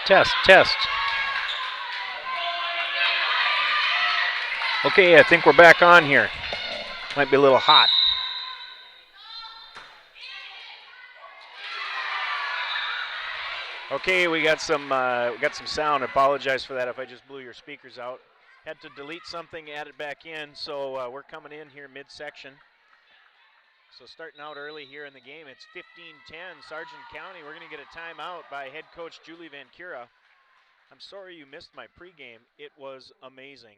Test, test. Okay, I think we're back on here. Might be a little hot. Okay, we got some sound. I apologize for that if I just blew your speakers out. Had to delete something, add it back in, so we're coming in here midsection. So starting out early here in the game, it's 15-10, Sargent County. We're going to get a timeout by head coach Julie Van Cura. I'm sorry you missed my pregame. It was amazing.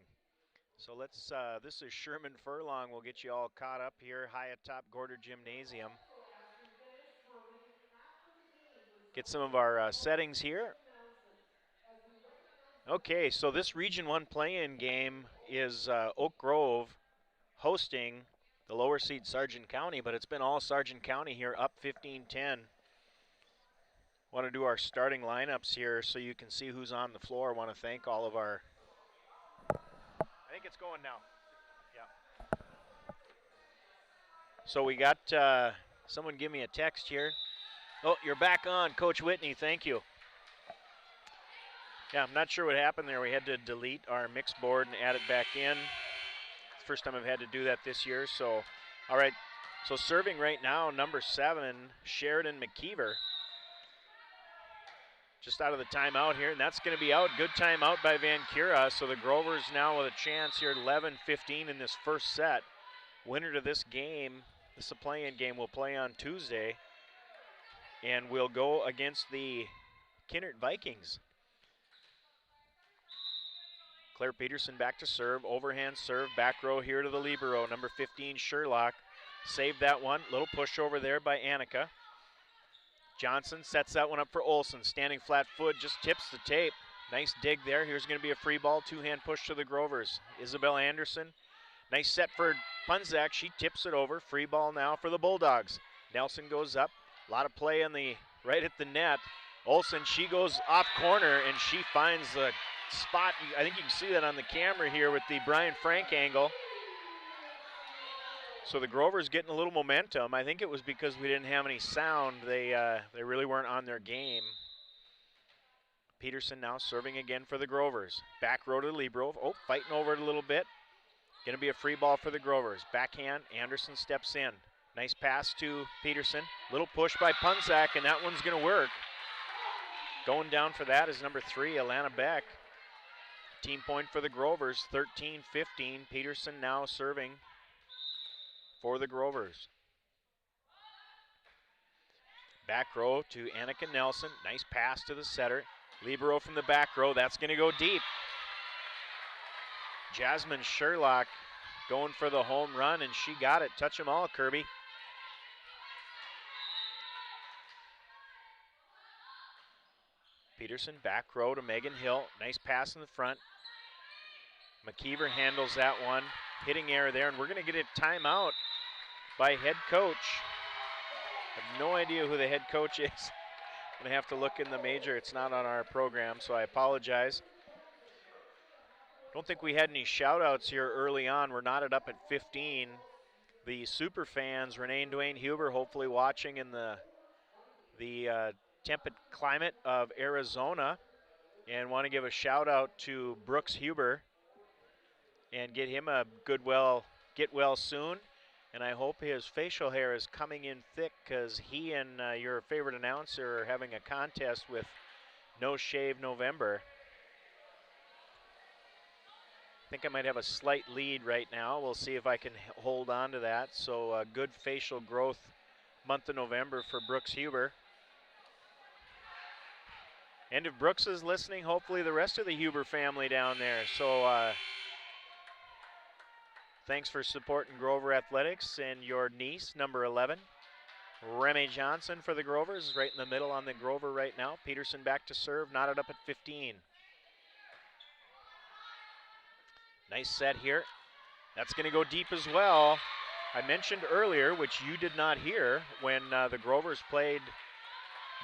So let's, this is Sherman Furlong. We'll get you all caught up here high atop Gorder Gymnasium. Get some of our settings here. Okay, so this Region 1 play-in game is Oak Grove hosting the lower seed Sargent County, but it's been all Sargent County here, up 15-10. Want to do our starting lineups here so you can see who's on the floor. Want to thank all of our... I think it's going now. Yeah. So we got someone give me a text here. Oh, you're back on, Coach Whitney. Thank you. Yeah, I'm not sure what happened there. We had to delete our mix board and add it back in. It's the first time I've had to do that this year. So, all right. So serving right now, number 7, Sheridan McKeever. Just out of the timeout here, and that's going to be out. Good timeout by Van Cura. So the Grovers now with a chance here, 11-15 in this first set. Winner to this game, this is a play-in game, will play on Tuesday. And we'll go against the Kinnert Vikings. Claire Peterson back to serve, overhand serve, back row here to the libero, number 15, Sherlock. Saved that one, little push over there by Annika. Johnson sets that one up for Olson, standing flat foot, just tips the tape. Nice dig there. Here's going to be a free ball, two-hand push to the Grovers. Isabel Anderson, nice set for Punzak. She tips it over. Free ball now for the Bulldogs. Nelson goes up. A lot of play on the right at the net. Olson, she goes off corner and she finds the spot. I think you can see that on the camera here with the Brian Frank angle. So the Grovers getting a little momentum. I think it was because we didn't have any sound. They really weren't on their game. Peterson now serving again for the Grovers. Back row to Libro. Oh, fighting over it a little bit. Going to be a free ball for the Grovers. Backhand, Anderson steps in. Nice pass to Peterson. Little push by Punzak, and that one's going to work. Going down for that is number 3, Alana Beck. Team point for the Grovers, 13-15. Peterson now serving for the Grovers. Back row to Annika Nelson. Nice pass to the setter. Libero from the back row. That's going to go deep. Jasmine Sherlock going for the home run, and she got it. Touch them all, Kirby. Peterson back row to Megan Hill. Nice pass in the front. McKeever handles that one. Hitting error there, and we're going to get a timeout by head coach. I have no idea who the head coach is. I'm going to have to look in the major. It's not on our program, so I apologize. Don't think we had any shout-outs here early on. We're knotted up at 15. The super fans, Renee and Dwayne Huber, hopefully watching in the temperate climate of Arizona, and want to give a shout-out to Brooks Huber and get him a get well soon. And I hope his facial hair is coming in thick, because he and your favorite announcer are having a contest with No Shave November. I think I might have a slight lead right now. We'll see if I can hold on to that. So good facial growth month of November for Brooks Huber. And if Brooks is listening, hopefully the rest of the Huber family down there. So thanks for supporting Grover Athletics, and your niece, number 11, Remy Johnson for the Grovers, is right in the middle on the Grover right now. Peterson back to serve, knotted up at 15. Nice set here. That's going to go deep as well. I mentioned earlier, which you did not hear, when the Grovers played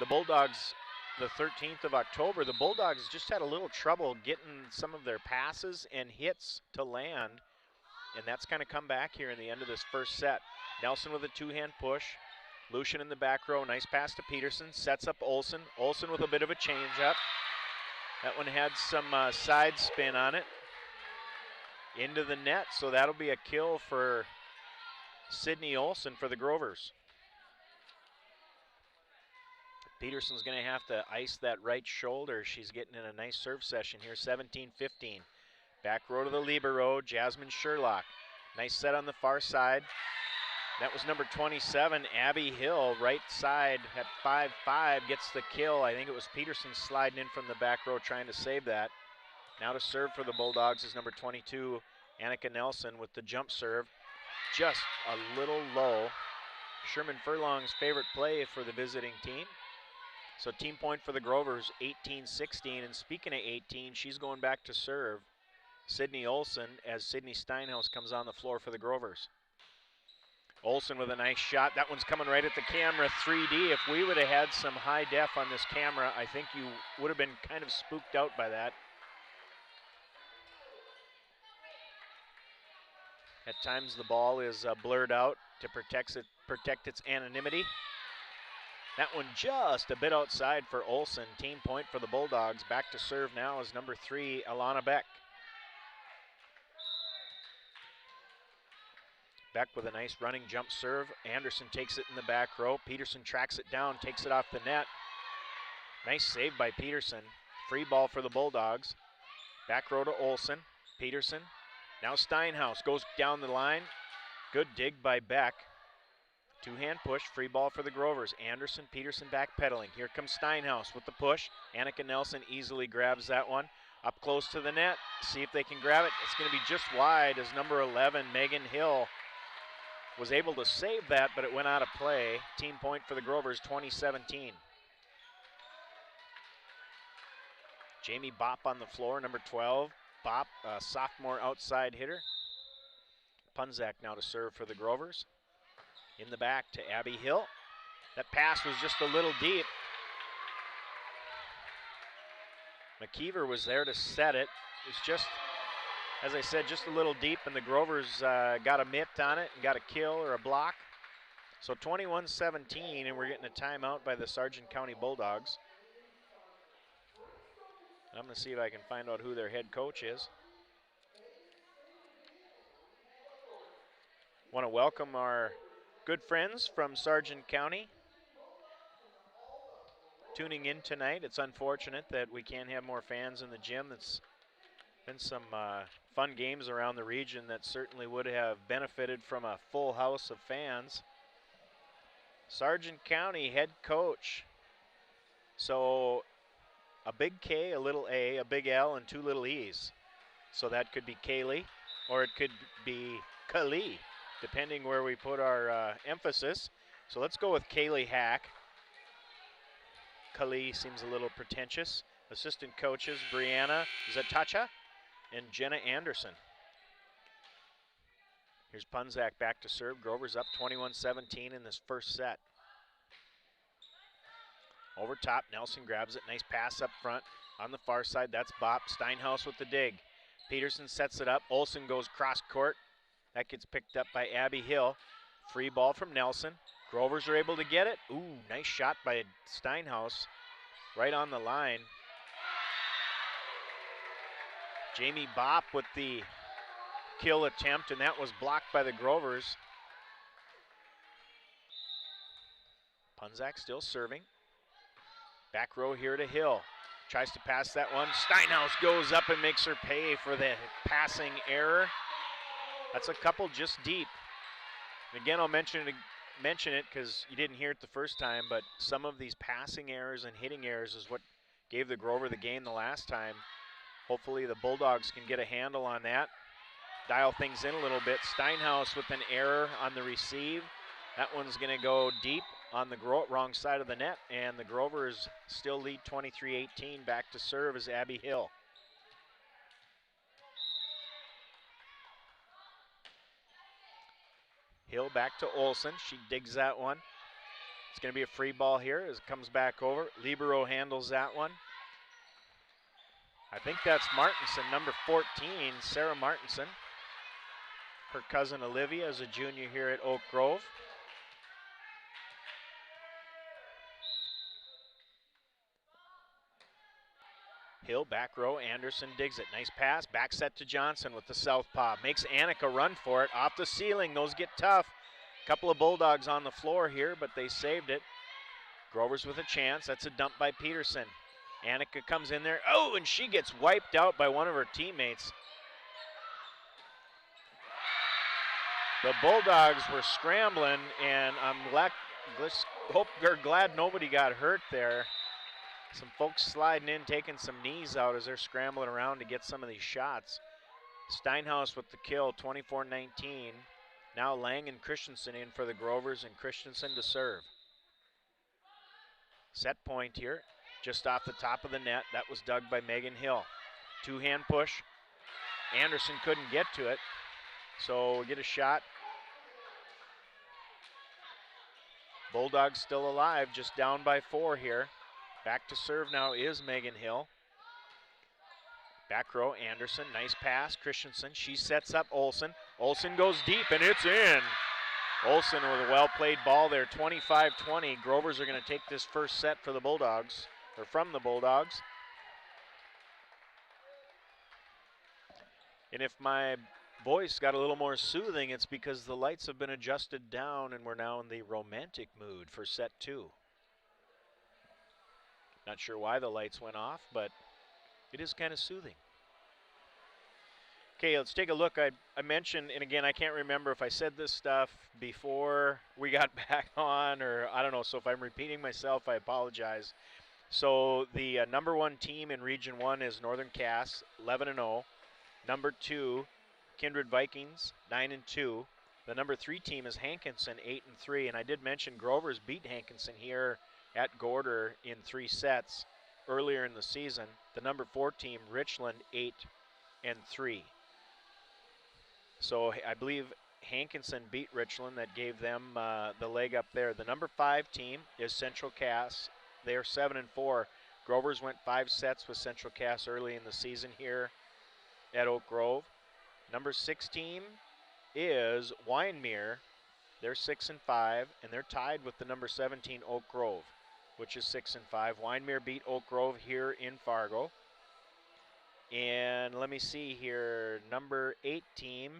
the Bulldogs the 13th of October, the Bulldogs just had a little trouble getting some of their passes and hits to land. And that's kind of come back here in the end of this first set. Nelson with a two-hand push. Lucian in the back row. Nice pass to Peterson. Sets up Olson. Olson with a bit of a change-up. That one had some side spin on it into the net, so that'll be a kill for Sydney Olson for the Grovers. Peterson's going to have to ice that right shoulder. She's getting in a nice serve session here, 17-15. Back row to the libero, Jasmine Sherlock. Nice set on the far side. That was number 27, Abby Hill, right side at 5-5, gets the kill. I think it was Peterson sliding in from the back row trying to save that. Now to serve for the Bulldogs is number 22, Annika Nelson with the jump serve. Just a little low. Sherman Furlong's favorite play for the visiting team. So team point for the Grovers, 18-16. And speaking of 18, she's going back to serve Sydney Olson as Sydney Steinhaus comes on the floor for the Grovers. Olson with a nice shot. That one's coming right at the camera, 3D. If we would have had some high def on this camera, I think you would have been kind of spooked out by that. At times the ball is blurred out to protect its anonymity. That one just a bit outside for Olson. Team point for the Bulldogs. Back to serve now is number 3, Alana Beck. Beck with a nice running jump serve. Anderson takes it in the back row. Peterson tracks it down, takes it off the net. Nice save by Peterson. Free ball for the Bulldogs. Back row to Olson. Peterson. Now Steinhaus goes down the line. Good dig by Beck. Two-hand push, free ball for the Grovers. Anderson, Peterson backpedaling. Here comes Steinhaus with the push. Annika Nelson easily grabs that one. Up close to the net. See if they can grab it. It's going to be just wide as number 11, Megan Hill, was able to save that, but it went out of play. Team point for the Grovers, 2017. Jamie Bopp on the floor, number 12. Bopp, sophomore outside hitter. Punzak now to serve for the Grovers. In the back to Abby Hill. That pass was just a little deep. McKeever was there to set it. It was just, as I said, just a little deep, and the Grovers got a mitt on it and got a kill or a block. So 21-17, and we're getting a timeout by the Sargent County Bulldogs. I'm going to see if I can find out who their head coach is. Want to welcome our good friends from Sargent County tuning in tonight. It's unfortunate that we can't have more fans in the gym. It's been some fun games around the region that certainly would have benefited from a full house of fans. Sargent County head coach. So a big K, a little A, a big L, and 2 little E's. So that could be Kaylee, or it could be Kali, depending where we put our emphasis. So let's go with Kaylee Hack. Kali seems a little pretentious. Assistant coaches, Brianna Zatacha and Jenna Anderson. Here's Punzak back to serve. Grover's up 21-17 in this first set. Over top, Nelson grabs it. Nice pass up front. On the far side, that's Bopp. Steinhaus with the dig. Peterson sets it up. Olson goes cross court. That gets picked up by Abby Hill. Free ball from Nelson. Grovers are able to get it. Ooh, nice shot by Steinhaus. Right on the line. Jamie Bopp with the kill attempt, and that was blocked by the Grovers. Punzak still serving. Back row here to Hill. Tries to pass that one. Steinhaus goes up and makes her pay for the passing error. That's a couple just deep. And again, I'll mention it because you didn't hear it the first time, but some of these passing errors and hitting errors is what gave the Grover the game the last time. Hopefully the Bulldogs can get a handle on that. Dial things in a little bit. Steinhaus with an error on the receive. That one's going to go deep on the wrong side of the net, and the Grovers still lead 23-18. Back to serve is Abby Hill. Hill back to Olson. She digs that one. It's going to be a free ball here as it comes back over. Libero handles that one. I think that's Martinson, number 14, Sarah Martinson. Her cousin Olivia is a junior here at Oak Grove. Hill, back row, Anderson digs it. Nice pass, back set to Johnson with the southpaw. Makes Annika run for it, off the ceiling. Those get tough. Couple of Bulldogs on the floor here, but they saved it. Grovers with a chance. That's a dump by Peterson. Annika comes in there. Oh, and she gets wiped out by one of her teammates. The Bulldogs were scrambling, and they're glad nobody got hurt there. Some folks sliding in, taking some knees out as they're scrambling around to get some of these shots. Steinhaus with the kill, 24-19. Now Lang and Christensen in for the Grovers, and Christensen to serve. Set point here, just off the top of the net. That was dug by Megan Hill. Two-hand push. Anderson couldn't get to it, so we get a shot. Bulldogs still alive, just down by 4 here. Back to serve now is Megan Hill. Back row, Anderson, nice pass. Christensen, she sets up Olsen. Olsen goes deep, and it's in. Olsen with a well-played ball there, 25-20. Grovers are going to take this first set for the Bulldogs, or from the Bulldogs. And if my voice got a little more soothing, it's because the lights have been adjusted down and we're now in the romantic mood for set 2. Not sure why the lights went off, but it is kind of soothing. Okay, let's take a look. I mentioned, and again, I can't remember if I said this stuff before we got back on, or I don't know, so if I'm repeating myself, I apologize. So the number 1 team in Region 1 is Northern Cass, 11-0. Number 2, Kindred Vikings, 9-2. The number 3 team is Hankinson, 8-3. And I did mention Grovers beat Hankinson here at Gorder in 3 sets earlier in the season. The number 4 team, Richland, 8-3. So I believe Hankinson beat Richland. That gave them the leg up there. The number 5 team is Central Cass. They're 7-4. Grovers went 5 sets with Central Cass early in the season here at Oak Grove. Number 6 team is Wyndmere. They're 6-5, and they're tied with the number 17 Oak Grove, which is 6-5. Wyndmere beat Oak Grove here in Fargo. And let me see here. Number 8 team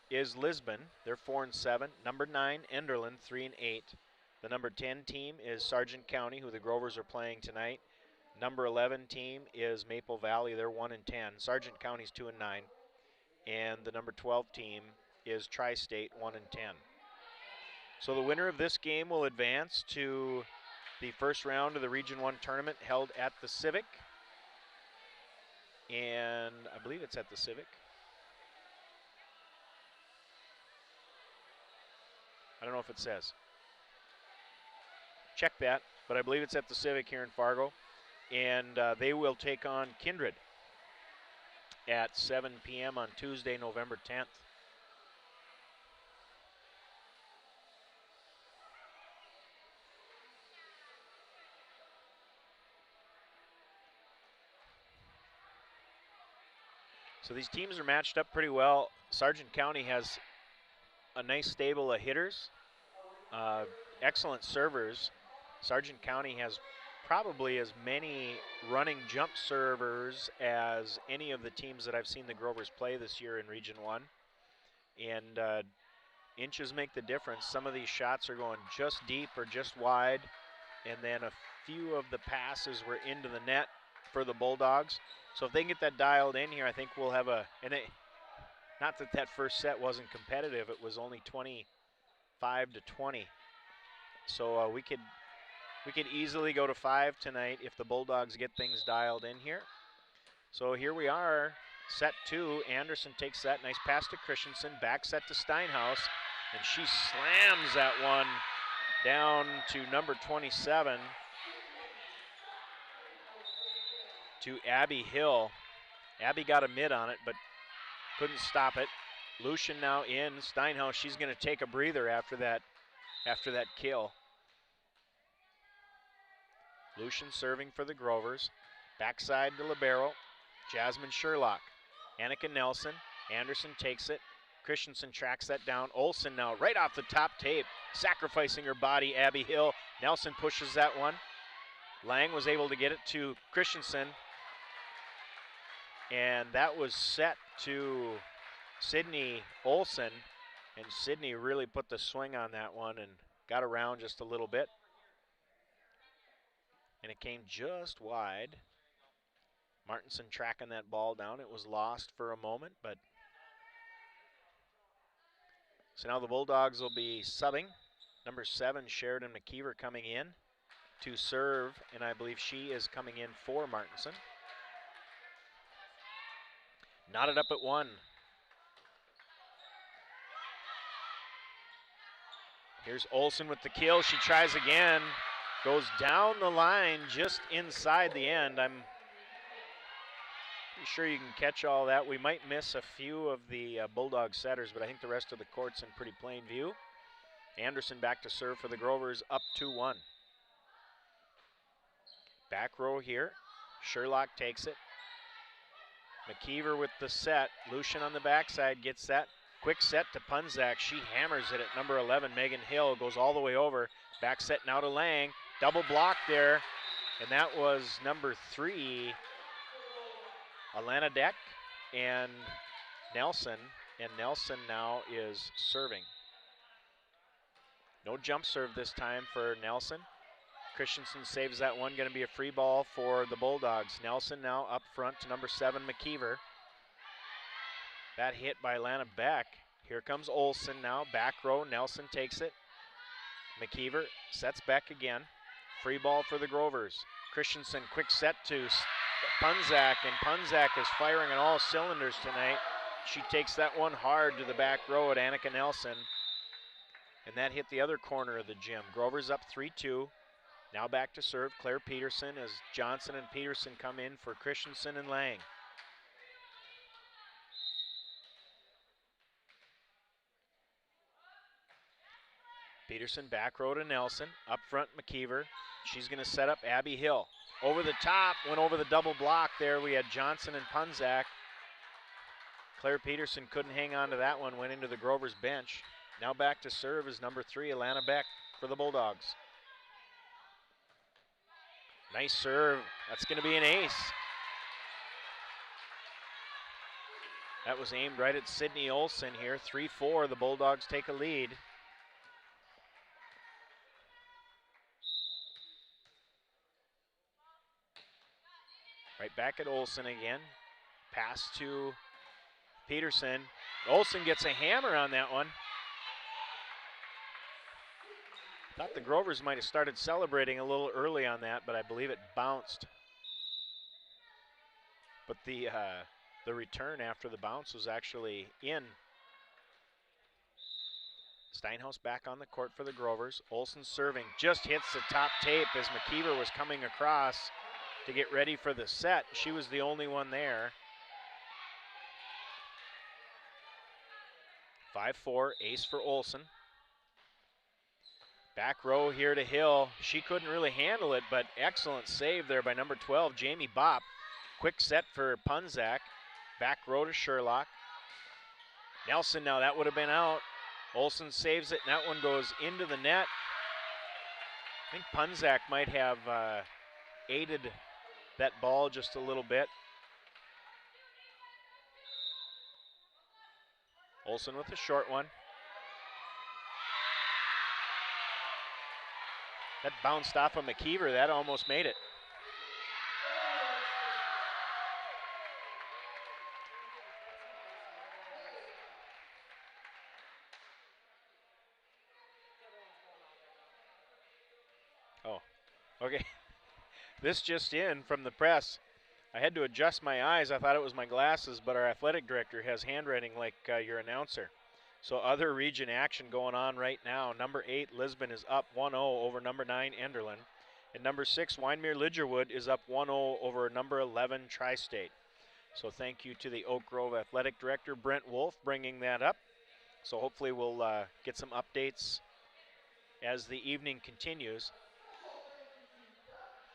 is Lisbon. They're 4-7. Number 9, Enderlin, 3-8. The number 10 team is Sargent County, who the Grovers are playing tonight. Number 11 team is Maple Valley. They're 1-10. Sargent County's 2-9. And the number 12 team is Tri-State, 1-10. So the winner of this game will advance to the first round of the Region 1 tournament held at the Civic. And I believe it's at the Civic. I don't know if it says. Check that, but I believe it's at the Civic here in Fargo. And they will take on Kindred at 7 p.m. on Tuesday, November 10th. So these teams are matched up pretty well. Sargent County has a nice stable of hitters, excellent servers. Sargent County has probably as many running jump servers as any of the teams that I've seen the Grovers play this year in Region 1. And inches make the difference. Some of these shots are going just deep or just wide, and then a few of the passes were into the net for the Bulldogs. So if they can get that dialed in here, I think we'll have not that that first set wasn't competitive, it was only 25-20. So we could easily go to 5 tonight if the Bulldogs get things dialed in here. So here we are, set 2. Anderson takes that, nice pass to Christensen, back set to Steinhaus, and she slams that one down to number 27. To Abby Hill. Abby got a mid on it, but couldn't stop it. Lucian now in. Steinhaus, she's going to take a breather after that kill. Lucian serving for the Grovers. Backside to libero. Jasmine Sherlock. Annika Nelson. Anderson takes it. Christensen tracks that down. Olsen now right off the top tape, sacrificing her body. Abby Hill. Nelson pushes that one. Lang was able to get it to Christensen. and that was set to Sydney Olson, and Sydney really put the swing on that one and got around just a little bit, and it came just wide. Martinson tracking that ball down. It was lost for a moment, but so now the Bulldogs will be subbing. Number 7, Sheridan McKeever, coming in to serve, and I believe she is coming in for Martinson. Knotted up at 1. Here's Olson with the kill. She tries again. Goes down the line just inside the end. I'm pretty sure you can catch all that. We might miss a few of the Bulldog setters, but I think the rest of the court's in pretty plain view. Anderson back to serve for the Grovers, up 2-1. Back row here. Sherlock takes it. McKeever with the set. Lucian on the backside gets that. Quick set to Punzak. She hammers it at number 11, Megan Hill. Goes all the way over. Back set now to Lang. Double block there. And that was number 3, Alana Deck and Nelson. And Nelson now is serving. No jump serve this time for Nelson. Christensen saves that one. Going to be a free ball for the Bulldogs. Nelson now up front to number 7, McKeever. That hit by Lana Beck. Here comes Olson now. Back row. Nelson takes it. McKeever sets Beck again. Free ball for the Grovers. Christensen, quick set to Punzak, and Punzak is firing on all cylinders tonight. She takes that one hard to the back row at Annika Nelson. And that hit the other corner of the gym. Grovers up 3-2. Now back to serve Claire Peterson as Johnson and Peterson come in for Christensen and Lang. Peterson back row to Nelson. Up front McKeever. She's going to set up Abby Hill. Over the top, went over the double block there. We had Johnson and Punzak. Claire Peterson couldn't hang on to that one, went into the Grovers bench. Now back to serve is number 3, Alana Beck for the Bulldogs. Nice serve. That's going to be an ace. That was aimed right at Sydney Olson here. 3-4, the Bulldogs take a lead. Right back at Olson again. Pass to Peterson. Olson gets a hammer on that one. Thought the Grovers might have started celebrating a little early on that, but I believe it bounced. But the return after the bounce was actually in. Steinhaus back on the court for the Grovers. Olson serving, just hits the top tape as McKeever was coming across to get ready for the set. She was the only one there. 5-4, ace for Olson. Back row here to Hill. She couldn't really handle it, but excellent save there by number 12, Jamie Bopp. Quick set for Punzak. Back row to Sherlock. Nelson now, that would have been out. Olson saves it, and that one goes into the net. I think Punzak might have aided that ball just a little bit. Olson with a short one. That bounced off of McKeever. That almost made it. Oh, okay. This just in from the press. I had to adjust my eyes. I thought it was my glasses, but our athletic director has handwriting like your announcer. So other region action going on right now. Number 8, Lisbon is up 1-0 over number 9, Enderlin. And number 6, Wyndmere Lidgerwood is up 1-0 over number 11, Tri-State. So thank you to the Oak Grove athletic director, Brent Wolf, bringing that up. So hopefully we'll get some updates as the evening continues.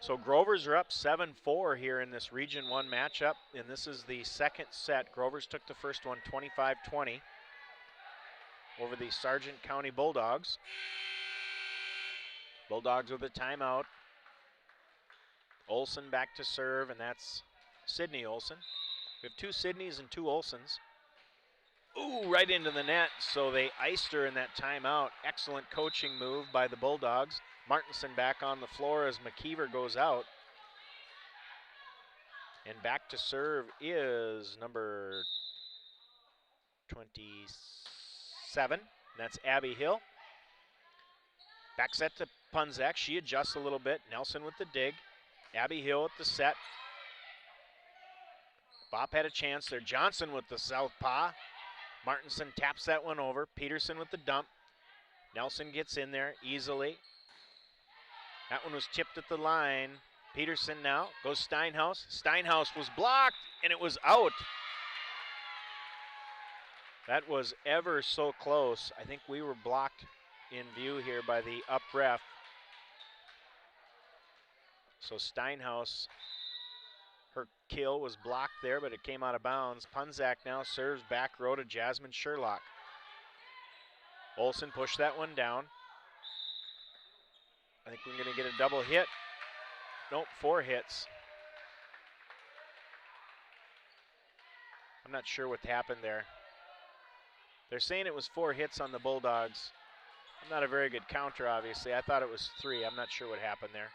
So Grovers are up 7-4 here in this Region 1 matchup, and this is the second set. Grovers took the first one 25-20 over the Sargent County Bulldogs. Bulldogs with a timeout. Olson back to serve, and that's Sydney Olson. We have 2 Sidneys and 2 Olsons. Ooh, right into the net, so they iced her in that timeout. Excellent coaching move by the Bulldogs. Martinson back on the floor as McKeever goes out. And back to serve is number 27. That's Abby Hill. Back set to Punzak. She adjusts a little bit. Nelson with the dig. Abby Hill with the set. Bopp had a chance there. Johnson with the southpaw. Martinson taps that one over. Peterson with the dump. Nelson gets in there easily. That one was tipped at the line. Peterson now goes Steinhaus. Steinhaus was blocked, and it was out. That was ever so close. I think we were blocked in view here by the up ref. So Steinhaus, her kill was blocked there, but it came out of bounds. Punzak now serves back row to Jasmine Sherlock. Olsen pushed that one down. I think we're going to get a double hit. Nope, 4 hits. I'm not sure what happened there. They're saying it was 4 hits on the Bulldogs. I'm not a very good counter, obviously. I thought it was 3. I'm not sure what happened there.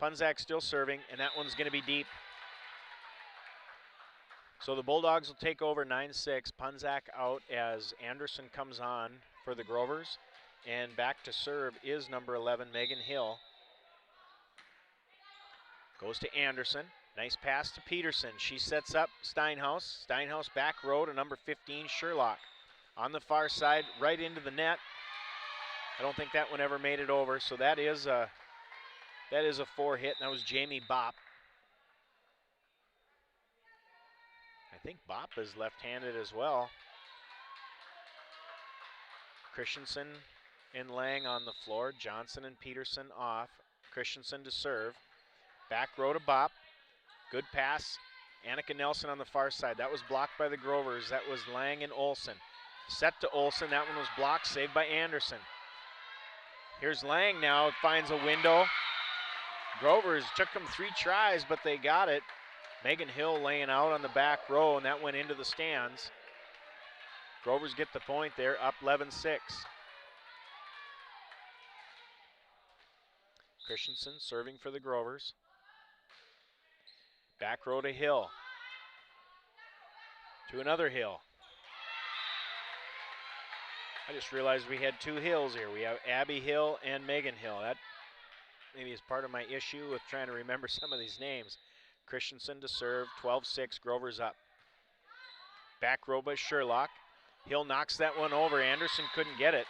Punzak still serving, and that one's going to be deep. So the Bulldogs will take over 9-6. Punzak out as Anderson comes on for the Grovers. And back to serve is number 11, Megan Hill. Goes to Anderson. Nice pass to Peterson. She sets up Steinhaus. Steinhaus back row to number 15, Sherlock. On the far side, right into the net. I don't think that one ever made it over, so that is a 4 hit, and that was Jamie Bopp. I think Bopp is left-handed as well. Christensen and Lang on the floor. Johnson and Peterson off. Christensen to serve. Back row to Bopp. Good pass. Annika Nelson on the far side. That was blocked by the Grovers. That was Lang and Olsen. Set to Olsen. That one was blocked. Saved by Anderson. Here's Lang now. Finds a window. Grovers took them 3 tries, but they got it. Megan Hill laying out on the back row, and that went into the stands. Grovers get the point there, up 11-6. Christensen serving for the Grovers. Back row to Hill. To another Hill. I just realized we had 2 Hills here. We have Abby Hill and Megan Hill. That maybe is part of my issue with trying to remember some of these names. Christensen to serve, 12-6, Grovers up. Back row by Sherlock. Hill knocks that one over. Anderson couldn't get it.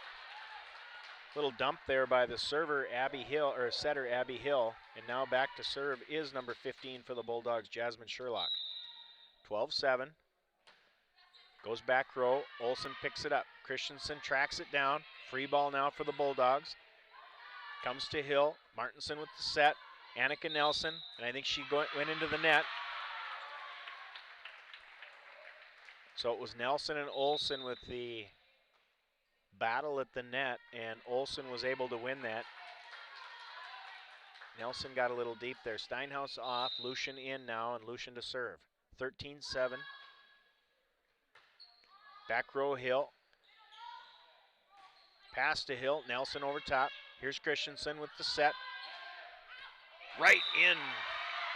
Little dump there by the server, Abby Hill, or setter, Abby Hill. And now back to serve is number 15 for the Bulldogs, Jasmine Sherlock. 12-7. Goes back row. Olsen picks it up. Christensen tracks it down. Free ball now for the Bulldogs. Comes to Hill. Martinson with the set. Annika Nelson, and I think she went into the net. So it was Nelson and Olsen with the battle at the net, and Olsen was able to win that. Nelson got a little deep there. Steinhaus off, Lucian in now, and Lucian to serve. 13-7. Back row Hill. Pass to Hill, Nelson over top. Here's Christensen with the set. Right in.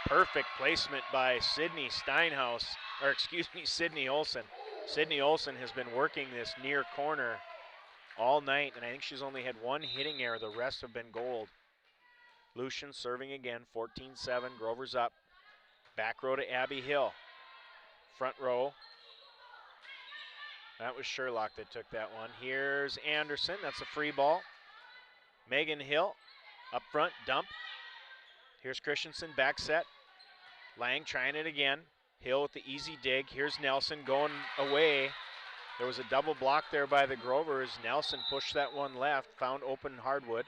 Perfect placement by Sydney Steinhaus, or excuse me, Sydney Olsen. Sydney Olsen has been working this near corner all night, and I think she's only had 1 hitting error. The rest have been gold. Lucian serving again, 14-7, Grovers up. Back row to Abby Hill. Front row. That was Sherlock that took that one. Here's Anderson, that's a free ball. Megan Hill, up front, dump. Here's Christensen, back set. Lang trying it again. Hill with the easy dig. Here's Nelson going away. There was a double block there by the Grovers. Nelson pushed that one left, found open hardwood.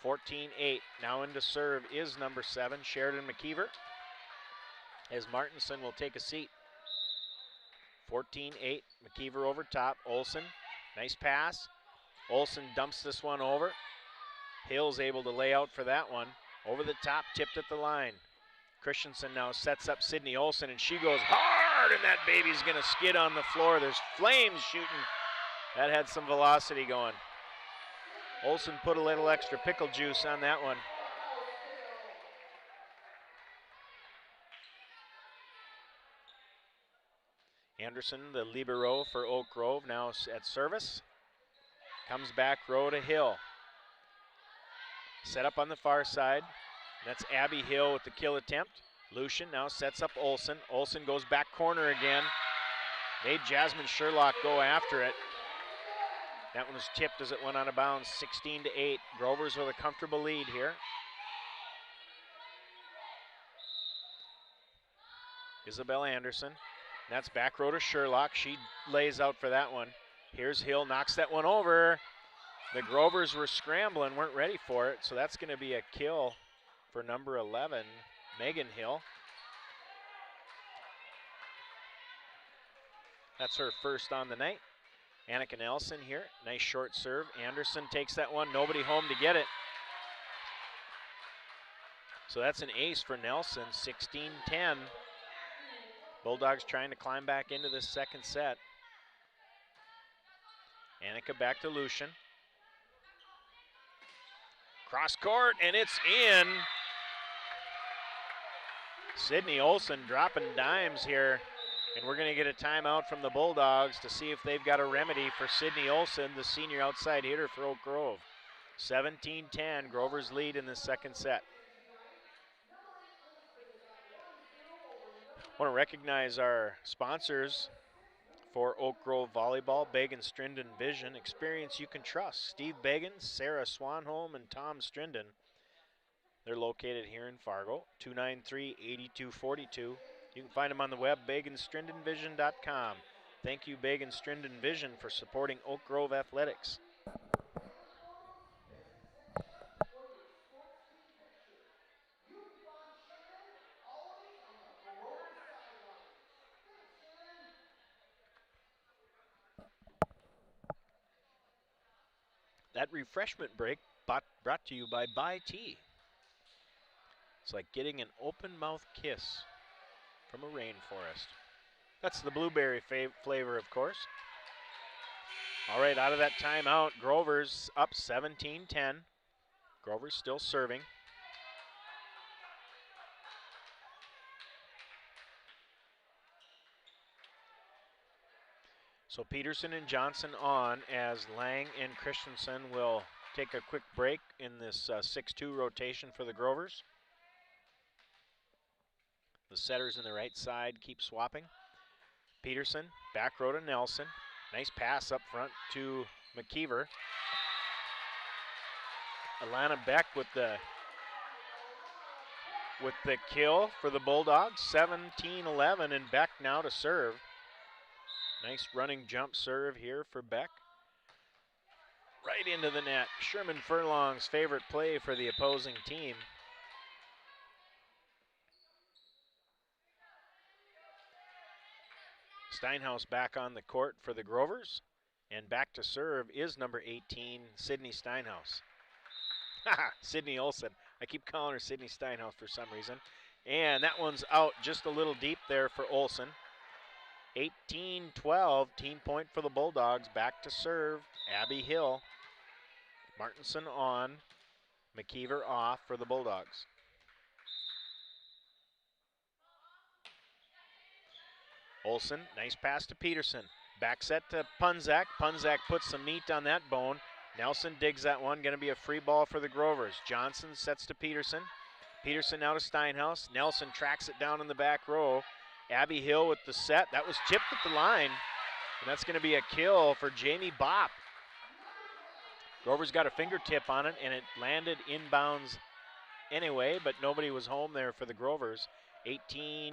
14-8. Now into serve is number 7, Sheridan McKeever, as Martinson will take a seat. 14-8. McKeever over top. Olsen, nice pass. Olsen dumps this one over. Hill's able to lay out for that one. Over the top, tipped at the line. Christensen now sets up Sydney Olsen, and she goes hard hard, and that baby's going to skid on the floor. There's flames shooting. That had some velocity going. Olsen put a little extra pickle juice on that one. Anderson, the libero for Oak Grove, now at service. Comes back row to Hill. Set up on the far side. That's Abby Hill with the kill attempt. Lucian now sets up Olsen. Olsen goes back corner again. Made Jasmine Sherlock go after it. That one was tipped as it went out of bounds, 16-8. Grovers with a comfortable lead here. Isabel Anderson. That's back row to Sherlock. She lays out for that one. Here's Hill, knocks that one over. The Grovers were scrambling, weren't ready for it, so that's going to be a kill for number 11, Megan Hill. That's her first on the night. Annika Nelson here, nice short serve. Anderson takes that one, nobody home to get it. So that's an ace for Nelson, 16-10. Bulldogs trying to climb back into this second set. Annika back to Lucian. Cross court, and it's in. Sydney Olsen dropping dimes here, and we're going to get a timeout from the Bulldogs to see if they've got a remedy for Sydney Olsen, the senior outside hitter for Oak Grove. 17-10, Grover's lead in the second set. I want to recognize our sponsors for Oak Grove Volleyball, Bagan Strinden Vision, experience you can trust. Steve Bagan, Sarah Swanholm, and Tom Strinden. They're located here in Fargo, 293-8242. You can find them on the web, baganstrindenvision.com. Thank you, Bagan Strinden Vision, for supporting Oak Grove Athletics. That refreshment break brought to you by Bai Tea. It's like getting an open mouth kiss from a rainforest. That's the blueberry flavor, of course. All right, out of that timeout, Grover's up 17-10. Grover's still serving. So Peterson and Johnson on as Lang and Christensen will take a quick break in this 6-2 rotation for the Grovers. The setters in the right side keep swapping. Peterson, back row to Nelson. Nice pass up front to McKeever. Alana Beck with the kill for the Bulldogs. 17-11, and Beck now to serve. Nice running jump serve here for Beck. Right into the net. Sherman Furlong's favorite play for the opposing team. Steinhaus back on the court for the Grovers. And back to serve is number 18, Sydney Steinhaus. Haha, Sydney Olsen. I keep calling her Sydney Steinhaus for some reason. And that one's out just a little deep there for Olsen. 18-12, team point for the Bulldogs. Back to serve, Abby Hill. Martinson on, McKeever off for the Bulldogs. Olsen, nice pass to Peterson. Back set to Punzak. Punzak puts some meat on that bone. Nelson digs that one, gonna be a free ball for the Grovers. Johnson sets to Peterson. Peterson now to Steinhaus. Nelson tracks it down in the back row. Abby Hill with the set. That was chipped at the line. And that's going to be a kill for Jamie Bopp. Grover's got a fingertip on it, and it landed inbounds anyway, but nobody was home there for the Grovers. 18-13.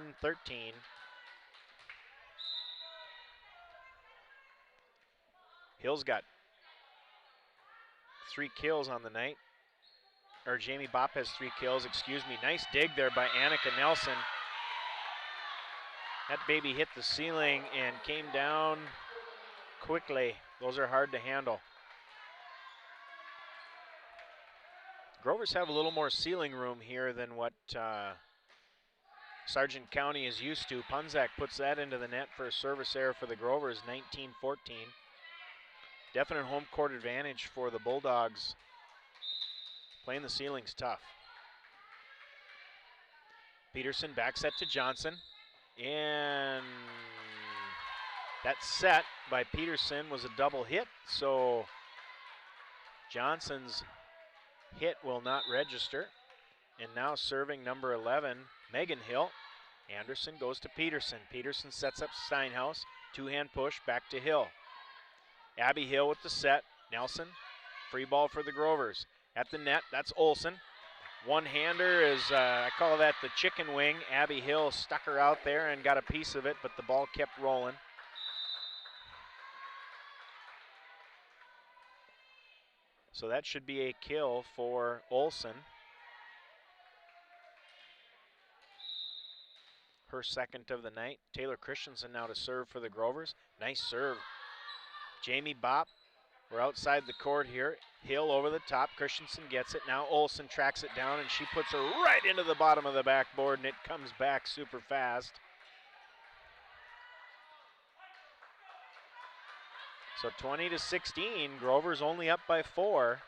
Hill's got 3 kills on the night. Or Jamie Bopp has 3 kills, excuse me. Nice dig there by Annika Nelson. That baby hit the ceiling and came down quickly. Those are hard to handle. Grovers have a little more ceiling room here than what Sargent County is used to. Punzak puts that into the net for a service error for the Grovers, 19-14. Definite home court advantage for the Bulldogs. Playing the ceiling's tough. Peterson back set to Johnson. And that set by Peterson was a double hit, so Johnson's hit will not register. And now serving number 11, Megan Hill. Anderson goes to Peterson. Peterson sets up Steinhaus. Two-hand push back to Hill. Abby Hill with the set. Nelson, free ball for the Grovers. At the net, that's Olsen. One-hander is, I call that the chicken wing. Abby Hill stuck her out there and got a piece of it, but the ball kept rolling. So that should be a kill for Olsen. Her second of the night. Taylor Christensen now to serve for the Grovers. Nice serve. Jamie Bopp, we're outside the court here. Hill over the top, Christensen gets it. Now Olsen tracks it down and she puts her right into the bottom of the backboard and it comes back super fast. So 20-16, Grovers only up by 4.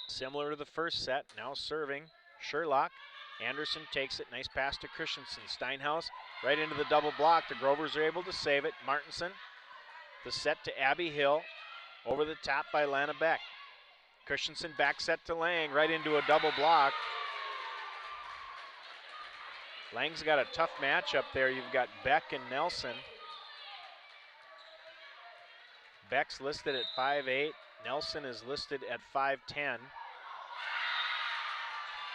Similar to the first set, now serving Sherlock. Anderson takes it, nice pass to Christensen. Steinhaus right into the double block. The Grovers are able to save it. Martinson, the set to Abby Hill, over the top by Lana Beck. Christensen back set to Lang, right into a double block. Lang's got a tough match up there. You've got Beck and Nelson. Beck's listed at 5'8". Nelson is listed at 5'10".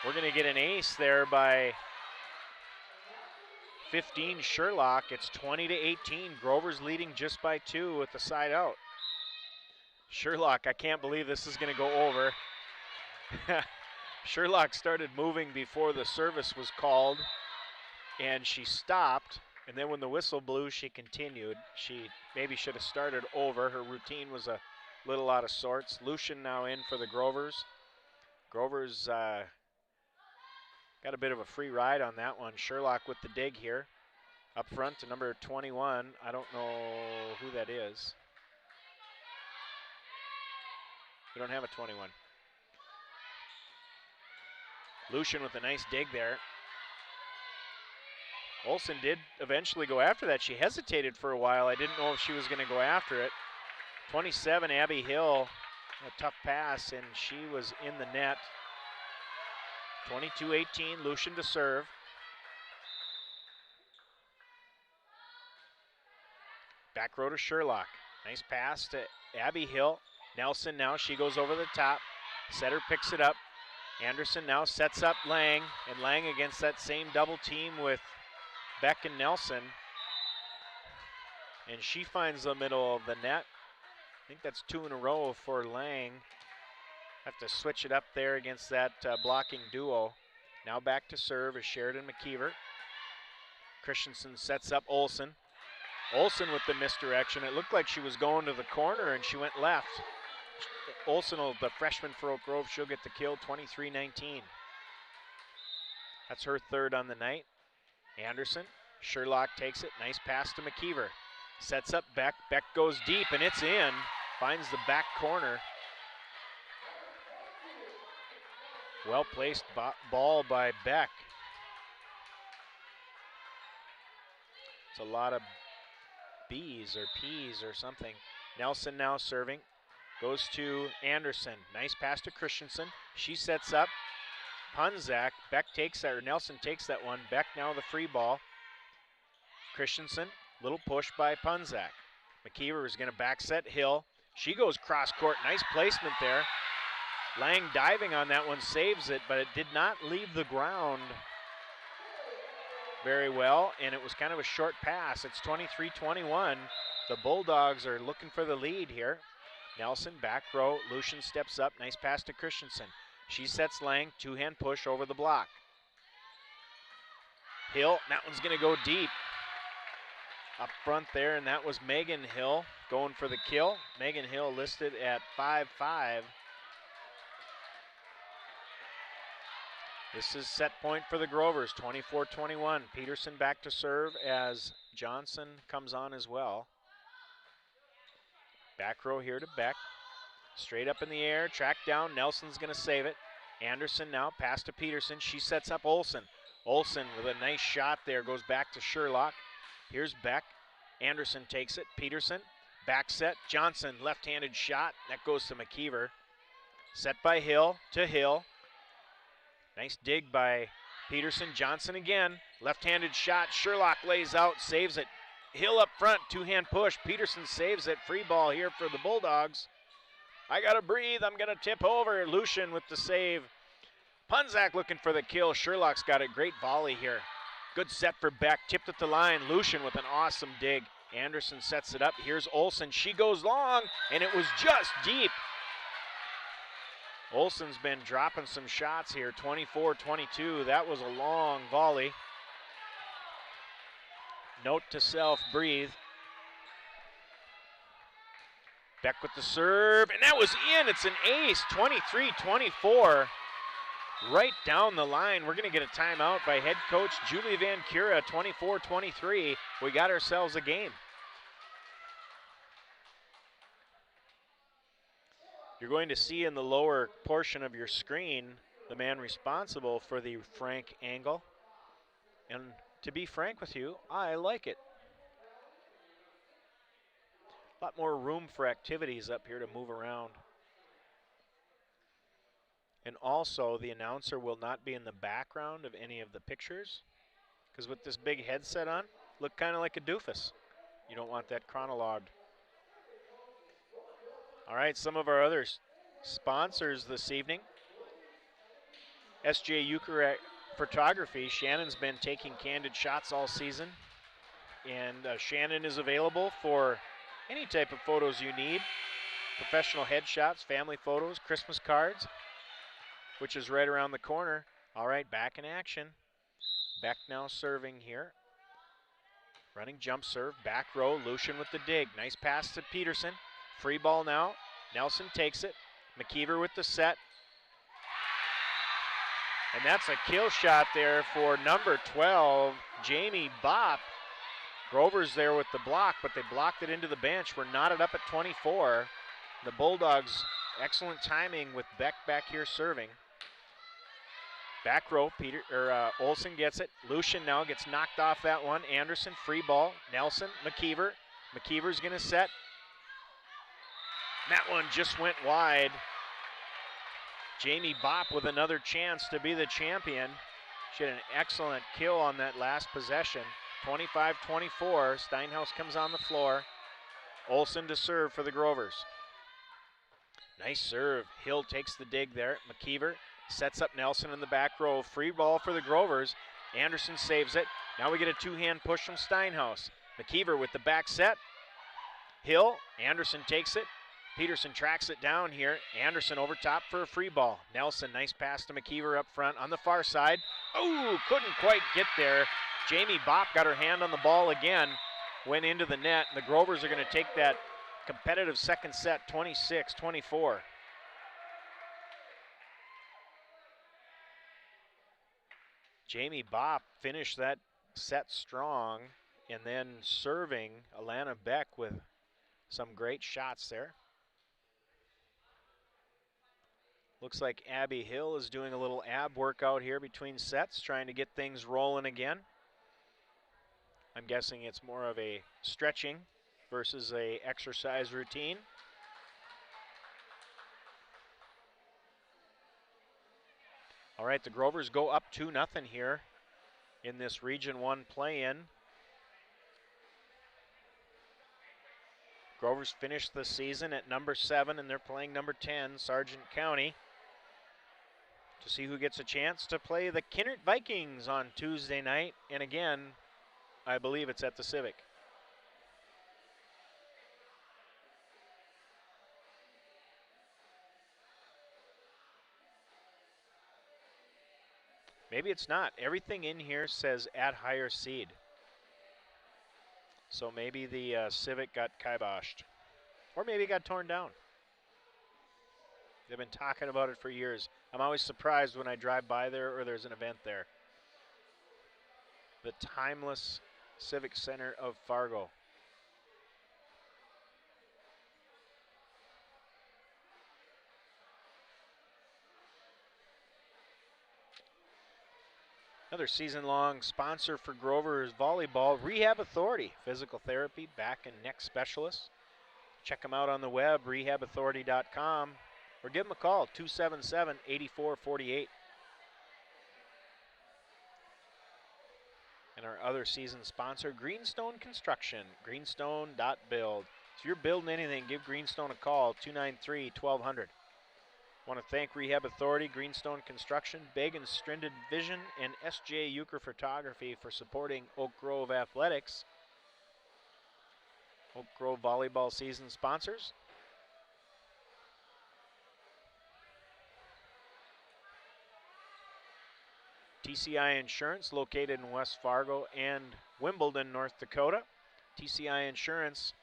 We're going to get an ace there by 15 Sherlock. It's 20-18. Grovers leading just by 2 with the side out. Sherlock, I can't believe this is going to go over. Sherlock started moving before the service was called, and she stopped. And then when the whistle blew, she continued. She maybe should have started over. Her routine was a little out of sorts. Lucian now in for the Grovers. Grovers got a bit of a free ride on that one. Sherlock with the dig here. Up front to number 21. I don't know who that is. We don't have a 21. Lucian with a nice dig there. Olsen did eventually go after that. She hesitated for a while. I didn't know if she was going to go after it. 27, Abby Hill, a tough pass, and she was in the net. 22-18, Lucian to serve. Back row to Sherlock. Nice pass to Abby Hill. Nelson now, she goes over the top. Setter picks it up. Anderson now sets up Lang, and Lang against that same double team with Beck and Nelson. And she finds the middle of the net. I think that's 2 in a row for Lang. Have to switch it up there against that blocking duo. Now back to serve is Sheridan McKeever. Christensen sets up Olsen. Olsen with the misdirection. It looked like she was going to the corner and she went left. Olsen, the freshman for Oak Grove, she'll get the kill, 23-19. That's her third on the night. Anderson, Sherlock takes it, nice pass to McKeever. Sets up Beck, Beck goes deep and it's in. Finds the back corner. Well-placed ball by Beck. It's a lot of B's or P's or something. Nelson now serving. Goes to Anderson. Nice pass to Christensen. She sets up Punzak. Beck takes that, or Nelson takes that one. Beck now the free ball. Christensen, little push by Punzak. McKeever is going to back set Hill. She goes cross court. Nice placement there. Lang diving on that one, saves it, but it did not leave the ground very well, and it was kind of a short pass. It's 23-21. The Bulldogs are looking for the lead here. Nelson, back row. Lucian steps up. Nice pass to Christensen. She sets Lang. Two-hand push over the block. Hill, that one's going to go deep. Up front there, and that was Megan Hill going for the kill. Megan Hill listed at 5'5". This is set point for the Grovers, 24-21. Peterson back to serve as Johnson comes on as well. Back row here to Beck. Straight up in the air, tracked down. Nelson's going to save it. Anderson now, pass to Peterson. She sets up Olsen. Olsen with a nice shot there, goes back to Sherlock. Here's Beck. Anderson takes it. Peterson, back set. Johnson, left-handed shot. That goes to McKeever. Set by Hill to Hill. Nice dig by Peterson. Johnson again. Left-handed shot. Sherlock lays out, saves it. Hill up front, two-hand push. Peterson saves it. Free ball here for the Bulldogs. I gotta breathe. I'm gonna tip over. Lucian with the save. Punzak looking for the kill. Sherlock's got a great volley here. Good set for Beck. Tipped at the line. Lucian with an awesome dig. Anderson sets it up. Here's Olsen. She goes long, and it was just deep. Olsen's been dropping some shots here. 24-22. That was a long volley. Note to self, breathe. Beck with the serve, and that was in. It's an ace, 23-24. Right down the line. We're going to get a timeout by head coach Julie Van Cura, 24-23. We got ourselves a game. You're going to see in the lower portion of your screen the man responsible for the Frank angle. And to be frank with you, I like it. A lot more room for activities up here to move around. And also, the announcer will not be in the background of any of the pictures, because with this big headset on, look kind of like a doofus. You don't want that chronologued. All right, some of our other sponsors this evening. SJ Euchre Photography. Shannon's been taking candid shots all season, and Shannon is available for any type of photos you need. Professional headshots, family photos, Christmas cards, which is right around the corner. All right, back in action. Beck now serving here. Running jump serve, back row, Lucian with the dig. Nice pass to Peterson. Free ball now. Nelson takes it. McKeever with the set. And that's a kill shot there for number 12, Jamie Bopp. Grover's there with the block, but they blocked it into the bench. We're knotted up at 24. The Bulldogs, excellent timing with Beck back here serving. Back row, Olsen gets it. Lucian now gets knocked off that one. Anderson, free ball. Nelson, McKeever. McKeever's gonna set. That one just went wide. Jamie Bopp with another chance to be the champion. She had an excellent kill on that last possession. 25-24, Steinhaus comes on the floor. Olsen to serve for the Grovers. Nice serve. Hill takes the dig there. McKeever sets up Nelson in the back row. Free ball for the Grovers. Anderson saves it. Now we get a two-hand push from Steinhaus. McKeever with the back set. Hill, Anderson takes it. Peterson tracks it down here. Anderson over top for a free ball. Nelson, nice pass to McKeever up front on the far side. Oh, couldn't quite get there. Jamie Bopp got her hand on the ball again. Went into the net, and the Grovers are going to take that competitive second set, 26-24. Jamie Bopp finished that set strong, and then serving Alana Beck with some great shots there. Looks like Abby Hill is doing a little ab workout here between sets, trying to get things rolling again. I'm guessing it's more of a stretching versus a exercise routine. All right, the Grovers go up 2-0 here in this Region 1 play-in. Grovers finished the season at number 7, and they're playing number 10, Sargent County, to see who gets a chance to play the Kinnert Vikings on Tuesday night. And again, I believe it's at the Civic. Maybe it's not. Everything in here says at higher seed. So maybe the Civic got kiboshed. Or maybe it got torn down. They've been talking about it for years. I'm always surprised when I drive by there or there's an event there. The timeless Civic Center of Fargo. Another season-long sponsor for Grover's Volleyball, Rehab Authority, physical therapy, back and neck specialists. Check them out on the web, rehabauthority.com, or give them a call, 277-8448. And our other season sponsor, Greenstone Construction, greenstone.build. If you're building anything, give Greenstone a call, 293-1200. Want to thank Rehab Authority, Greenstone Construction, Big and Strinded Vision, and SJ Euchre Photography for supporting Oak Grove Athletics. Oak Grove Volleyball season sponsors. TCI Insurance, located in West Fargo and Wimbledon, North Dakota. TCI Insurance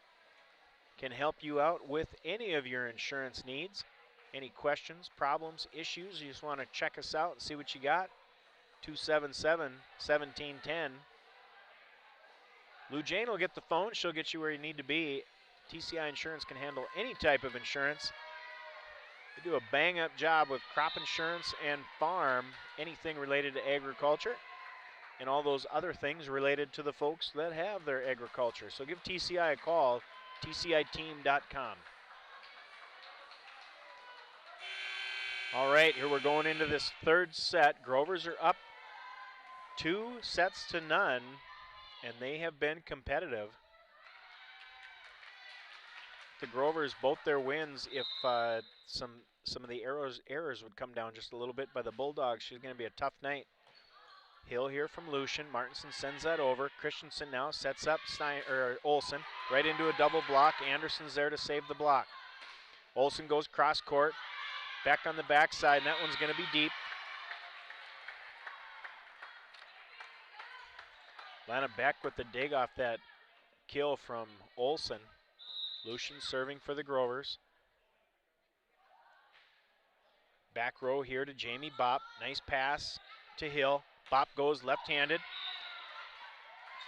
can help you out with any of your insurance needs. Any questions, problems, issues, you just want to check us out and see what you got, 277-1710. Lou Jane will get the phone. She'll get you where you need to be. TCI Insurance can handle any type of insurance. They do a bang-up job with crop insurance and farm, anything related to agriculture, and all those other things related to the folks that have their agriculture. So give TCI a call, tciteam.com. All right, here we're going into this third set. Grovers are up 2-0, and they have been competitive. The Grovers, both their wins, if some of the errors would come down just a little bit by the Bulldogs, she's going to be a tough night. Hill here from Lucian. Martinson sends that over. Christensen now sets up Olsen right into a double block. Anderson's there to save the block. Olsen goes cross court. Back on the backside, and that one's going to be deep. Lana Beck with the dig off that kill from Olsen. Lucian serving for the Grovers. Back row here to Jamie Bopp. Nice pass to Hill. Bopp goes left-handed.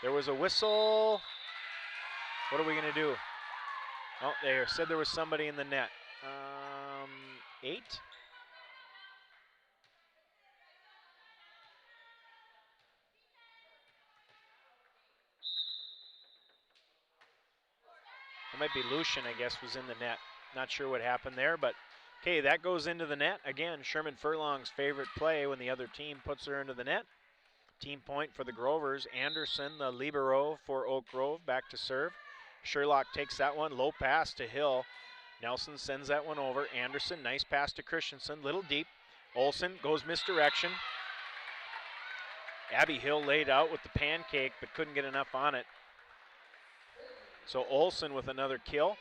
There was a whistle. What are we going to do? Oh, they said there was somebody in the net. 8. It might be Lucian, I guess, was in the net. Not sure what happened there, but okay, that goes into the net. Again, Sherman Furlong's favorite play when the other team puts her into the net. Team point for the Grovers. Anderson, the libero for Oak Grove, back to serve. Sherlock takes that one. Low pass to Hill. Nelson sends that one over. Anderson, nice pass to Christensen, little deep. Olsen goes misdirection. Abby Hill laid out with the pancake, but couldn't get enough on it. So Olsen with another kill.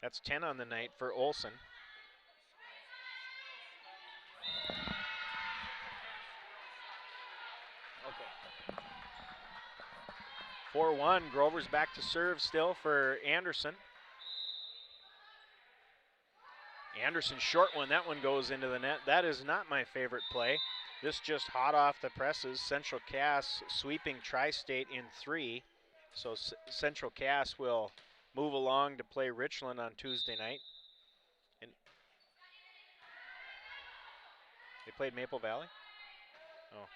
That's 10 on the night for Olsen. Okay. 4-1, Grover's back to serve still for Anderson. Anderson short one, that one goes into the net. That is not my favorite play. This just hot off the presses. Central Cass sweeping Tri-State in 3. So Central Cass will move along to play Richland on Tuesday night. And they played Maple Valley? Oh.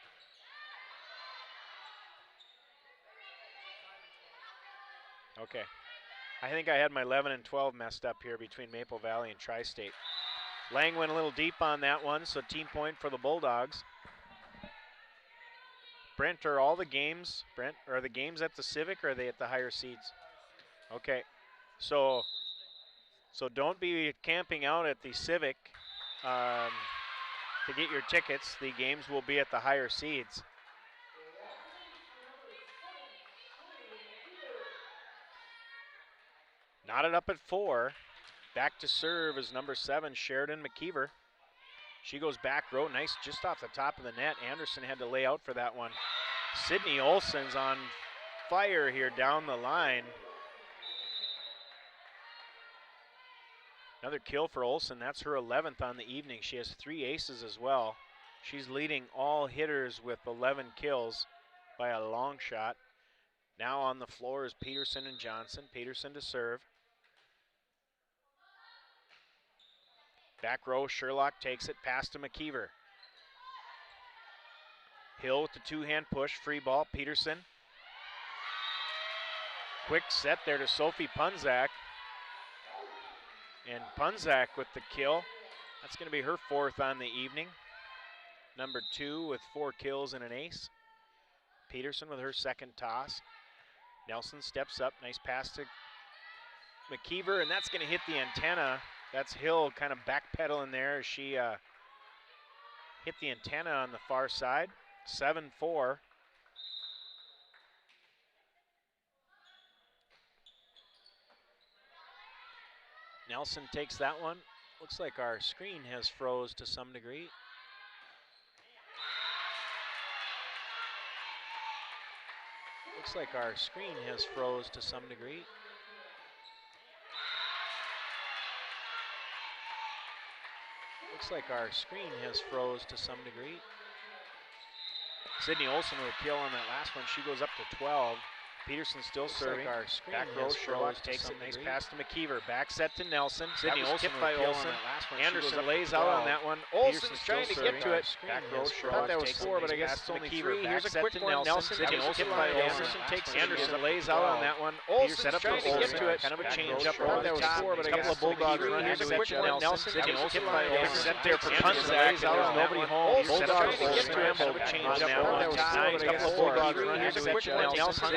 Okay. I think I had my 11 and 12 messed up here between Maple Valley and Tri-State. Lang went a little deep on that one, so team point for the Bulldogs. Brent, are all the games, are the games at the Civic, or are they at the higher seeds? Okay. So don't be camping out at the Civic to get your tickets. The games will be at the higher seeds. Knotted up at 4. Back to serve is number 7, Sheridan McKeever. She goes back row, nice just off the top of the net. Anderson had to lay out for that one. Sydney Olsen's on fire here down the line. Another kill for Olsen. That's her 11th on the evening. She has 3 aces as well. She's leading all hitters with 11 kills by a long shot. Now on the floor is Peterson and Johnson. Peterson to serve. Back row, Sherlock takes it, pass to McKeever. Hill with the 2-hand push, free ball, Peterson. Quick set there to Sophie Punzak. And Punzak with the kill. That's going to be her 4th on the evening. Number 2 with 4 kills and an ace. Peterson with her 2nd toss. Nelson steps up, nice pass to McKeever, and that's going to hit the antenna. That's Hill kind of backpedaling there as she hit the antenna on the far side. 7-4. Nelson takes that one. Looks like our screen has froze to some degree. Looks like our screen has froze to some degree. Looks like our screen has froze to some degree. Sydney Olsen with a kill on that last one. She goes up to 12. Peterson still serving. Like our screen back row, Sherlock takes it. Nice pass to McKeever. Back set to Nelson. Sydney Olsen by Olsen. Anderson lays out on that one. Olsen's trying to get to it. Back row, Sherlock that was takes 4, it. but I guess it's only 3. Here's a quick one. Nelson. Sydney Olsen by Anderson takes it. Anderson lays out on that one. Olsen's trying to get to it. Kind of a change up over the top. But I guess couple of Bulldogs run here's into a quick each one. other. Nelson. Sydney Olsen by set there for Punzak. Nobody home. Bulldogs trying to get to him. Kind of a change up over the top. Couple of Bulldogs run into each other. Nelson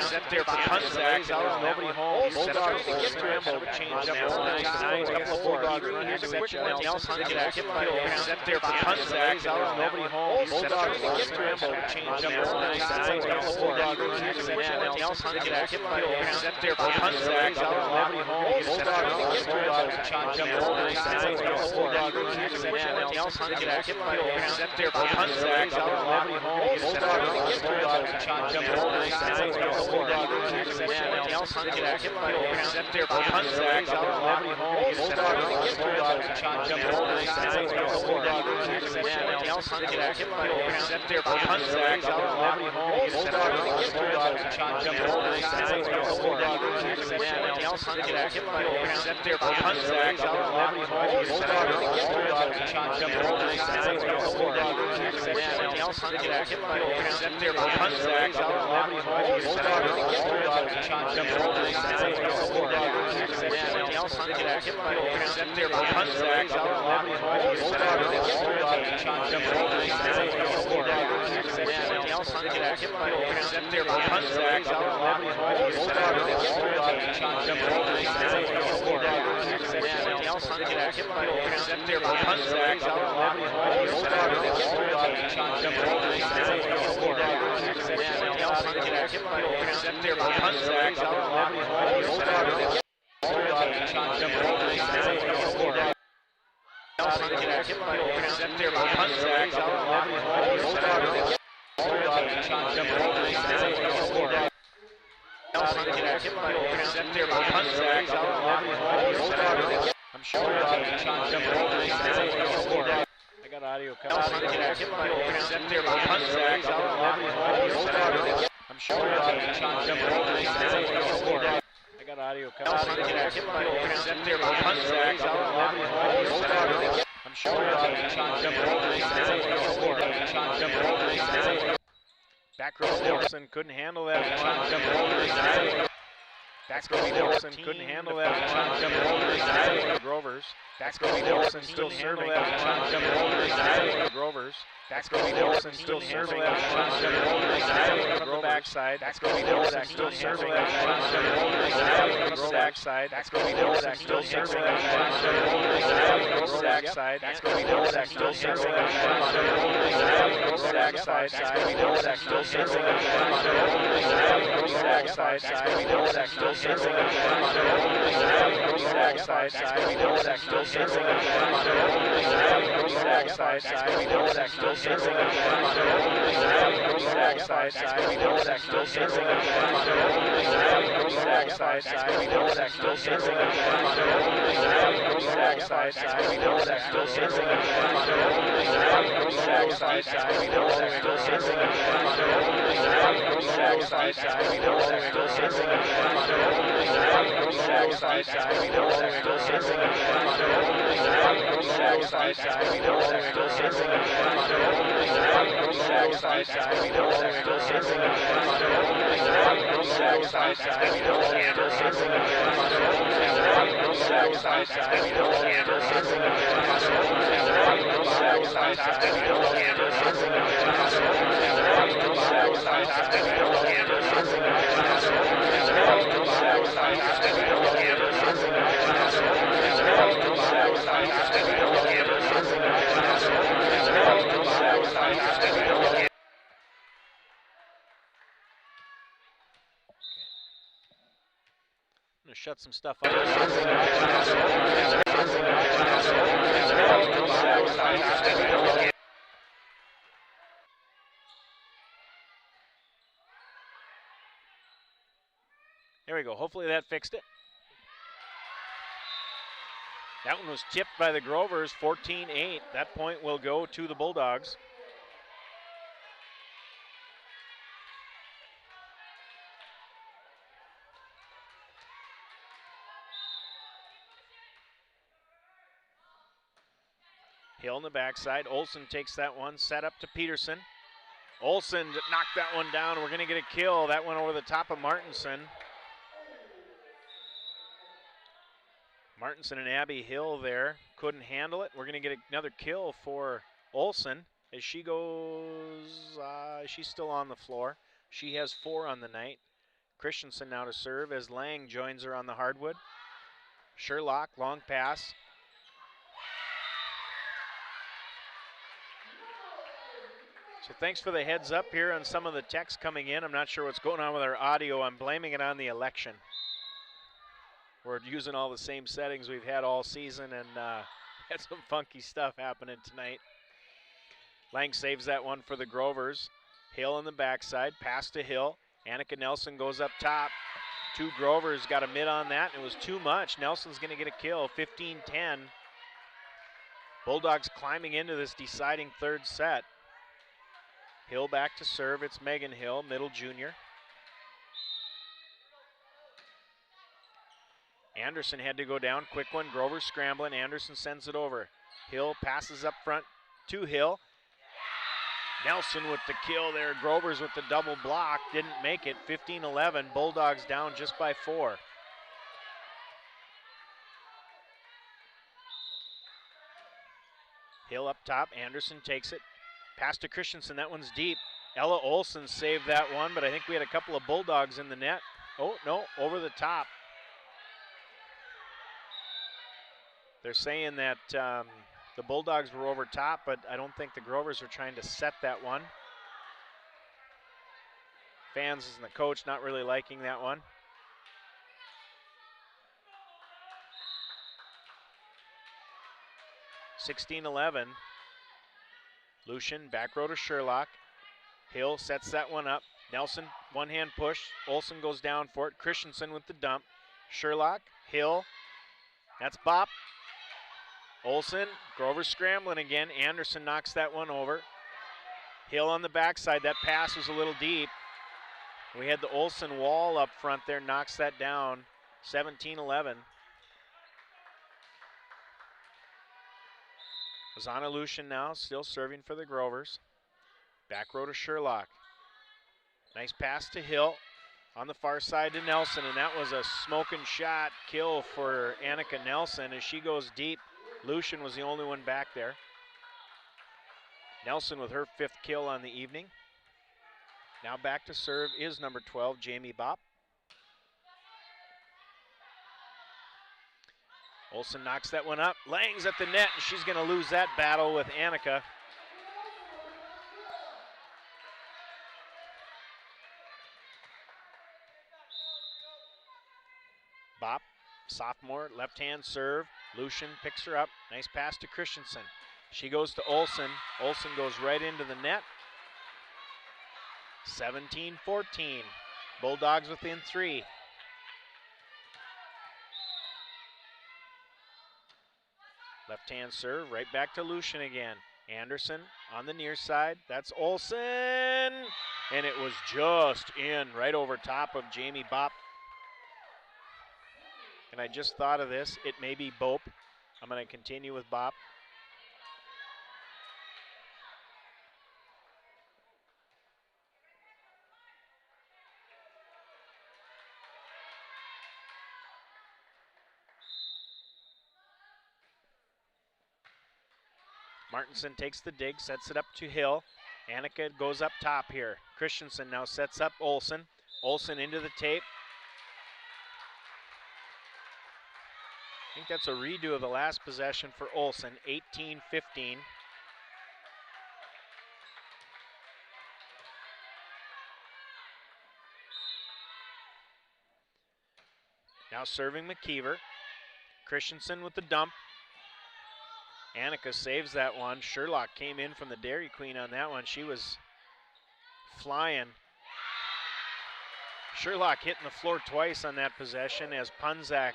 set there for Punzak. Nobody home. Bulldogs trying to get to him. Kind of a change up over the top. Couple of Bulldogs run into each other. Nelson set there for Punzak. Nobody home. Bulldogs trying to get to him. Kind of a change up over the top. Couple of Bulldogs run into each other. Nelson set there for Punzak. Nobody home. Bulldogs trying to get to him. Kind of a change up over the top. Couple of Bulldogs run into each other. Nelson set there for Punzak. Nobody home. Bulldogs trying to get to him. Kind of a change up over the top. Couple of Bulldogs run into each other. Nelson set there for Punzak. Nobody home. Bulldogs trying to get to him. Kind of a change up over the top. Couple of Bulldogs run into each other. Nelson set there for Punzak. Nobody home. Bulldogs trying to get to him. Kind of a change up over the top. Couple of Bulldogs run into each other. Nelson set there for Punzak. Nobody home. Bulldogs trying to get to him. Kind of a change up over the top. Couple of Bulldogs run into each other. Nelson set there for Punzak. Nobody home. Bulldogs trying to get to him. Kind of a change up over the top. Couple of Bulldogs run into each other. Nelson set there for Punzak. Nobody home. Bulldogs trying to get to him. Kind of a change up over the top. Couple of Bulldogs run into each other. Nelson set there for Punzak. Nobody home. Bulldogs trying to get to him. Kind of a change up over the top. Couple of Bulldogs run into each other. Nelson set there for Punzak. Nobody home. Bulldogs trying to get to him. Kind of a change up over the top. Couple of Bulldogs run into each other. Nelson set there for Punzak. Nobody home. Bulldogs trying to get to him. Kind of a change up over the top. Couple of Bulldogs. Nelson set there for Punzak. Nobody home. Bulldogs trying to get to him. Kind of a change up over the top. Couple of Bulldogs. Nelson set there for Punzak. Nobody home. Bulldogs trying to get to him. I'm sure it's change up over the top. Couple of Bulldogs. I got audio coming. Set there for Punzak. Nobody home. Bulldogs trying to get to him. I'm sure it's change up over the top. Couple of Bulldogs. I got audio coming. Set there for Punzak. Nobody home. Bulldogs trying to get to him. I'm sure it's change up over the top. Couple of Bulldogs. Change up over the top. Back row Nelson couldn't handle that. Change up over the top. Back row Nelson couldn't handle that. Change up over the top. Grovers. Back row Nelson still serving. Change up over the top. Grovers. Back row Nelson still serving. Change up over the top. From the backside. Back row Nelson still serving. Change up over the top. From the backside. Back row Nelson still serving. Change up over the top. From the backside. Back row Nelson still serving. Change up over the top. From the backside. Back row Nelson still serving. Change up over the top. From the backside. Back row Nelson still serving. Change up over the top. Shut some stuff up. There we go. Hopefully that fixed it. That one was tipped by the Grovers, 14-8. That point will go to the Bulldogs. Hill on the backside. Olsen takes that one, set up to Peterson. Olsen knocked that one down. We're going to get a kill. That went over the top of Martinson. Martinson and Abby Hill there couldn't handle it. We're going to get another kill for Olsen as she goes, she's still on the floor. She has 4 on the night. Christensen now to serve as Lang joins her on the hardwood. Sherlock, long pass. So thanks for the heads up here on some of the texts coming in. I'm not sure what's going on with our audio. I'm blaming it on the election. We're using all the same settings we've had all season, and had some funky stuff happening tonight. Lang saves that one for the Grovers. Hill on the backside, pass to Hill. Annika Nelson goes up top. 2 Grovers got a mid on that, and it was too much. Nelson's going to get a kill, 15-10. Bulldogs climbing into this deciding third set. Hill back to serve. It's Megan Hill, middle junior. Anderson had to go down. Quick one. Grover scrambling. Anderson sends it over. Hill passes up front to Hill. Nelson with the kill there. Grover's with the double block. Didn't make it. 15-11. Bulldogs down just by 4. Hill up top. Anderson takes it. Pass to Christensen, that one's deep. Ella Olsen saved that one, but I think we had a couple of Bulldogs in the net. Oh, no, over the top. They're saying that the Bulldogs were over top, but I don't think the Grovers are trying to set that one. Fans and the coach not really liking that one. (16-11). Lucian, back row to Sherlock. Hill sets that one up. Nelson, one-hand push. Olsen goes down for it. Christensen with the dump. Sherlock, Hill. That's Bop. Olsen, Grover scrambling again. Anderson knocks that one over. Hill on the backside. That pass was a little deep. We had the Olsen wall up front there, knocks that down. 17-11. Zana Lucian now, still serving for the Grovers. Back row to Sherlock. Nice pass to Hill. On the far side to Nelson, and that was a smoking shot kill for Annika Nelson as she goes deep. Lucian was the only one back there. Nelson with her 5th kill on the evening. Now back to serve is number 12, Jamie Bopp. Olsen knocks that one up. Lang's at the net, and she's going to lose that battle with Annika. Bopp sophomore, left-hand serve. Lucian picks her up. Nice pass to Christensen. She goes to Olsen. Olsen goes right into the net. 17-14. Bulldogs within 3. Left-hand serve, right back to Lucian again. Anderson on the near side. That's Olsen. And it was just in, right over top of Jamie Bopp. And I just thought of this. It may be Bope. I'm going to continue with Bopp. Martinson takes the dig, sets it up to Hill. Annika goes up top here. Christensen now sets up Olsen. Olsen into the tape. I think that's a redo of the last possession for Olsen, 18-15. Now serving McKeever. Christensen with the dump. Annika saves that one. Sherlock came in from the Dairy Queen on that one. She was flying. Sherlock hitting the floor twice on that possession as Punzak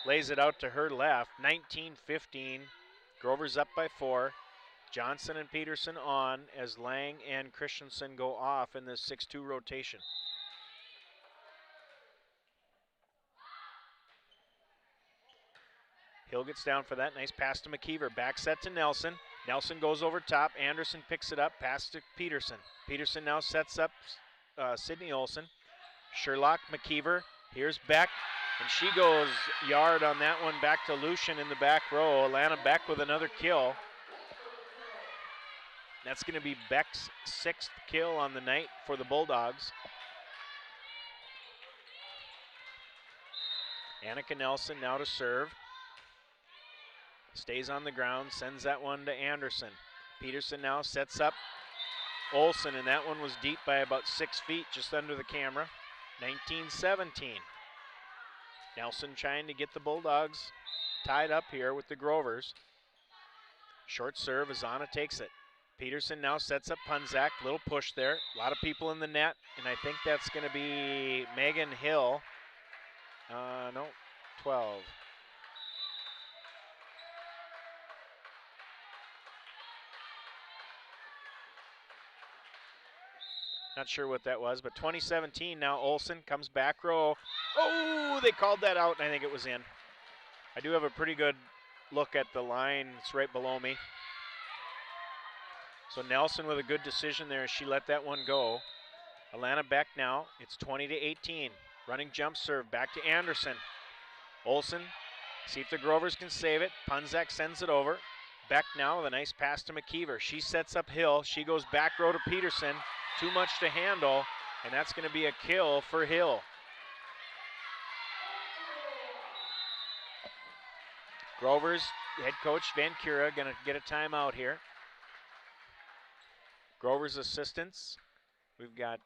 lays it out to her left. 19-15. Grover's up by 4. Johnson and Peterson on as Lang and Christensen go off in this 6-2 rotation. Hill gets down for that. Nice pass to McKeever. Back set to Nelson. Nelson goes over top. Anderson picks it up. Pass to Peterson. Peterson now sets up Sydney Olsen. Sherlock, McKeever. Here's Beck. And she goes yard on that one back to Lucian in the back row. Alana Beck with another kill. That's going to be Beck's 6th kill on the night for the Bulldogs. Annika Nelson now to serve. Stays on the ground, sends that one to Anderson. Peterson now sets up Olsen, and that one was deep by about 6 feet, just under the camera. 19-17. Nelson trying to get the Bulldogs tied up here with the Grovers. Short serve, Azana takes it. Peterson now sets up Punzak, little push there. A lot of people in the net, and I think that's going to be Megan Hill. No, 12. Not sure what that was, but 2017 now. Olsen comes back row. Oh, they called that out, and I think it was in. I do have a pretty good look at the line. It's right below me. So Nelson with a good decision there. She let that one go. Alana Beck now. It's 20-18. Running jump serve back to Anderson. Olsen, see if the Grovers can save it. Punzak sends it over. Beck now with a nice pass to McKeever. She sets up Hill. She goes back row to Peterson. Too much to handle, and that's going to be a kill for Hill. Grovers head coach Van Cura going to get a timeout here. Grovers assistants, we've got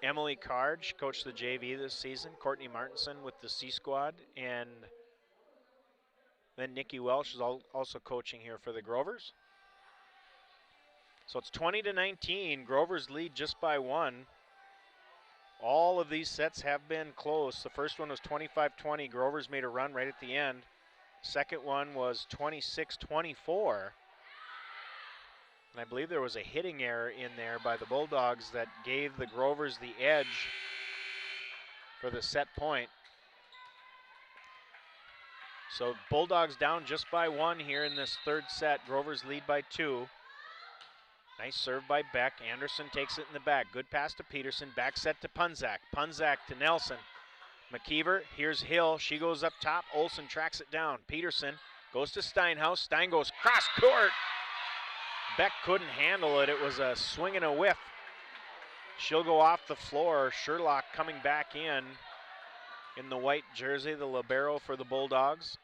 Emily Card, she coached the JV this season. Courtney Martinson with the C squad, and then Nikki Welsh is also coaching here for the Grovers. So it's 20-19. Grovers lead just by 1. All of these sets have been close. The first one was 25-20. Grovers made a run right at the end. Second one was 26-24. And I believe there was a hitting error in there by the Bulldogs that gave the Grovers the edge for the set point. So Bulldogs down just by 1 here in this third set. Grovers lead by 2. Nice serve by Beck. Anderson takes it in the back. Good pass to Peterson. Back set to Punzak. Punzak to Nelson. McKeever, here's Hill. She goes up top. Olsen tracks it down. Peterson goes to Steinhaus. Stein goes cross court. Beck couldn't handle it. It was a swing and a whiff. She'll go off the floor. Sherlock coming back in the white jersey, the libero for the Bulldogs.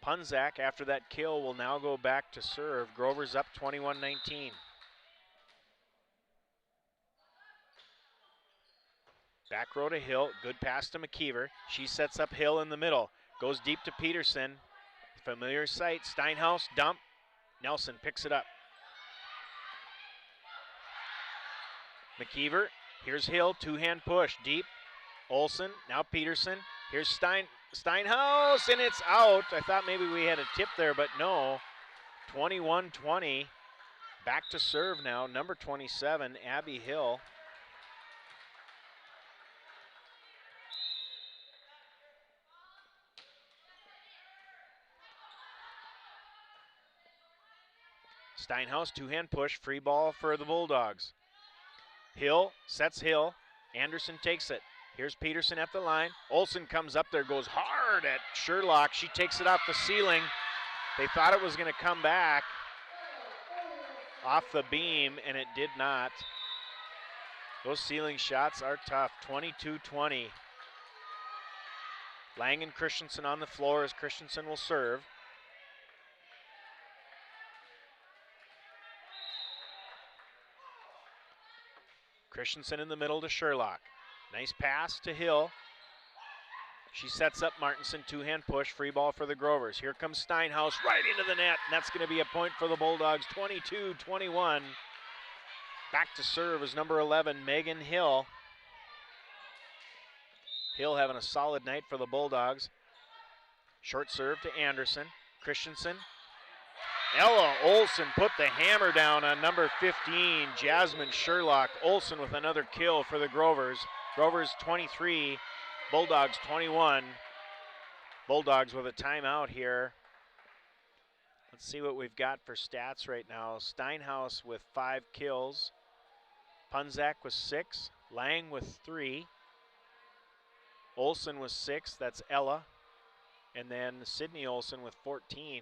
Punzak, after that kill, will now go back to serve. Grover's up 21-19. Back row to Hill, good pass to McKeever. She sets up Hill in the middle, goes deep to Peterson. Familiar sight, Steinhaus, dump. Nelson picks it up. McKeever, here's Hill, two-hand push, deep. Olsen, now Peterson. Here's Steinhaus, and it's out. I thought maybe we had a tip there, but no. 21-20. Back to serve now, number 27, Abby Hill. Steinhaus, two-hand push, free ball for the Bulldogs. Hill sets Hill. Anderson takes it. Here's Peterson at the line. Olsen comes up there, goes hard at Sherlock. She takes it off the ceiling. They thought it was going to come back off the beam, and it did not. Those ceiling shots are tough. 22-20. Lang and Christensen on the floor as Christensen will serve. Christensen in the middle to Sherlock. Nice pass to Hill. She sets up Martinson, two-hand push, free ball for the Grovers. Here comes Steinhaus right into the net, and that's going to be a point for the Bulldogs, 22-21. Back to serve is number 11, Megan Hill. Hill having a solid night for the Bulldogs. Short serve to Anderson. Christensen. Ella Olsen put the hammer down on number 15, Jasmine Sherlock. Olsen with another kill for the Grovers. Grovers 23, Bulldogs 21. Bulldogs with a timeout here. Let's see what we've got for stats right now. Steinhaus with 5 kills. Punzak with 6. Lang with 3. Olsen with 6, that's Ella. And then Sydney Olsen with 14.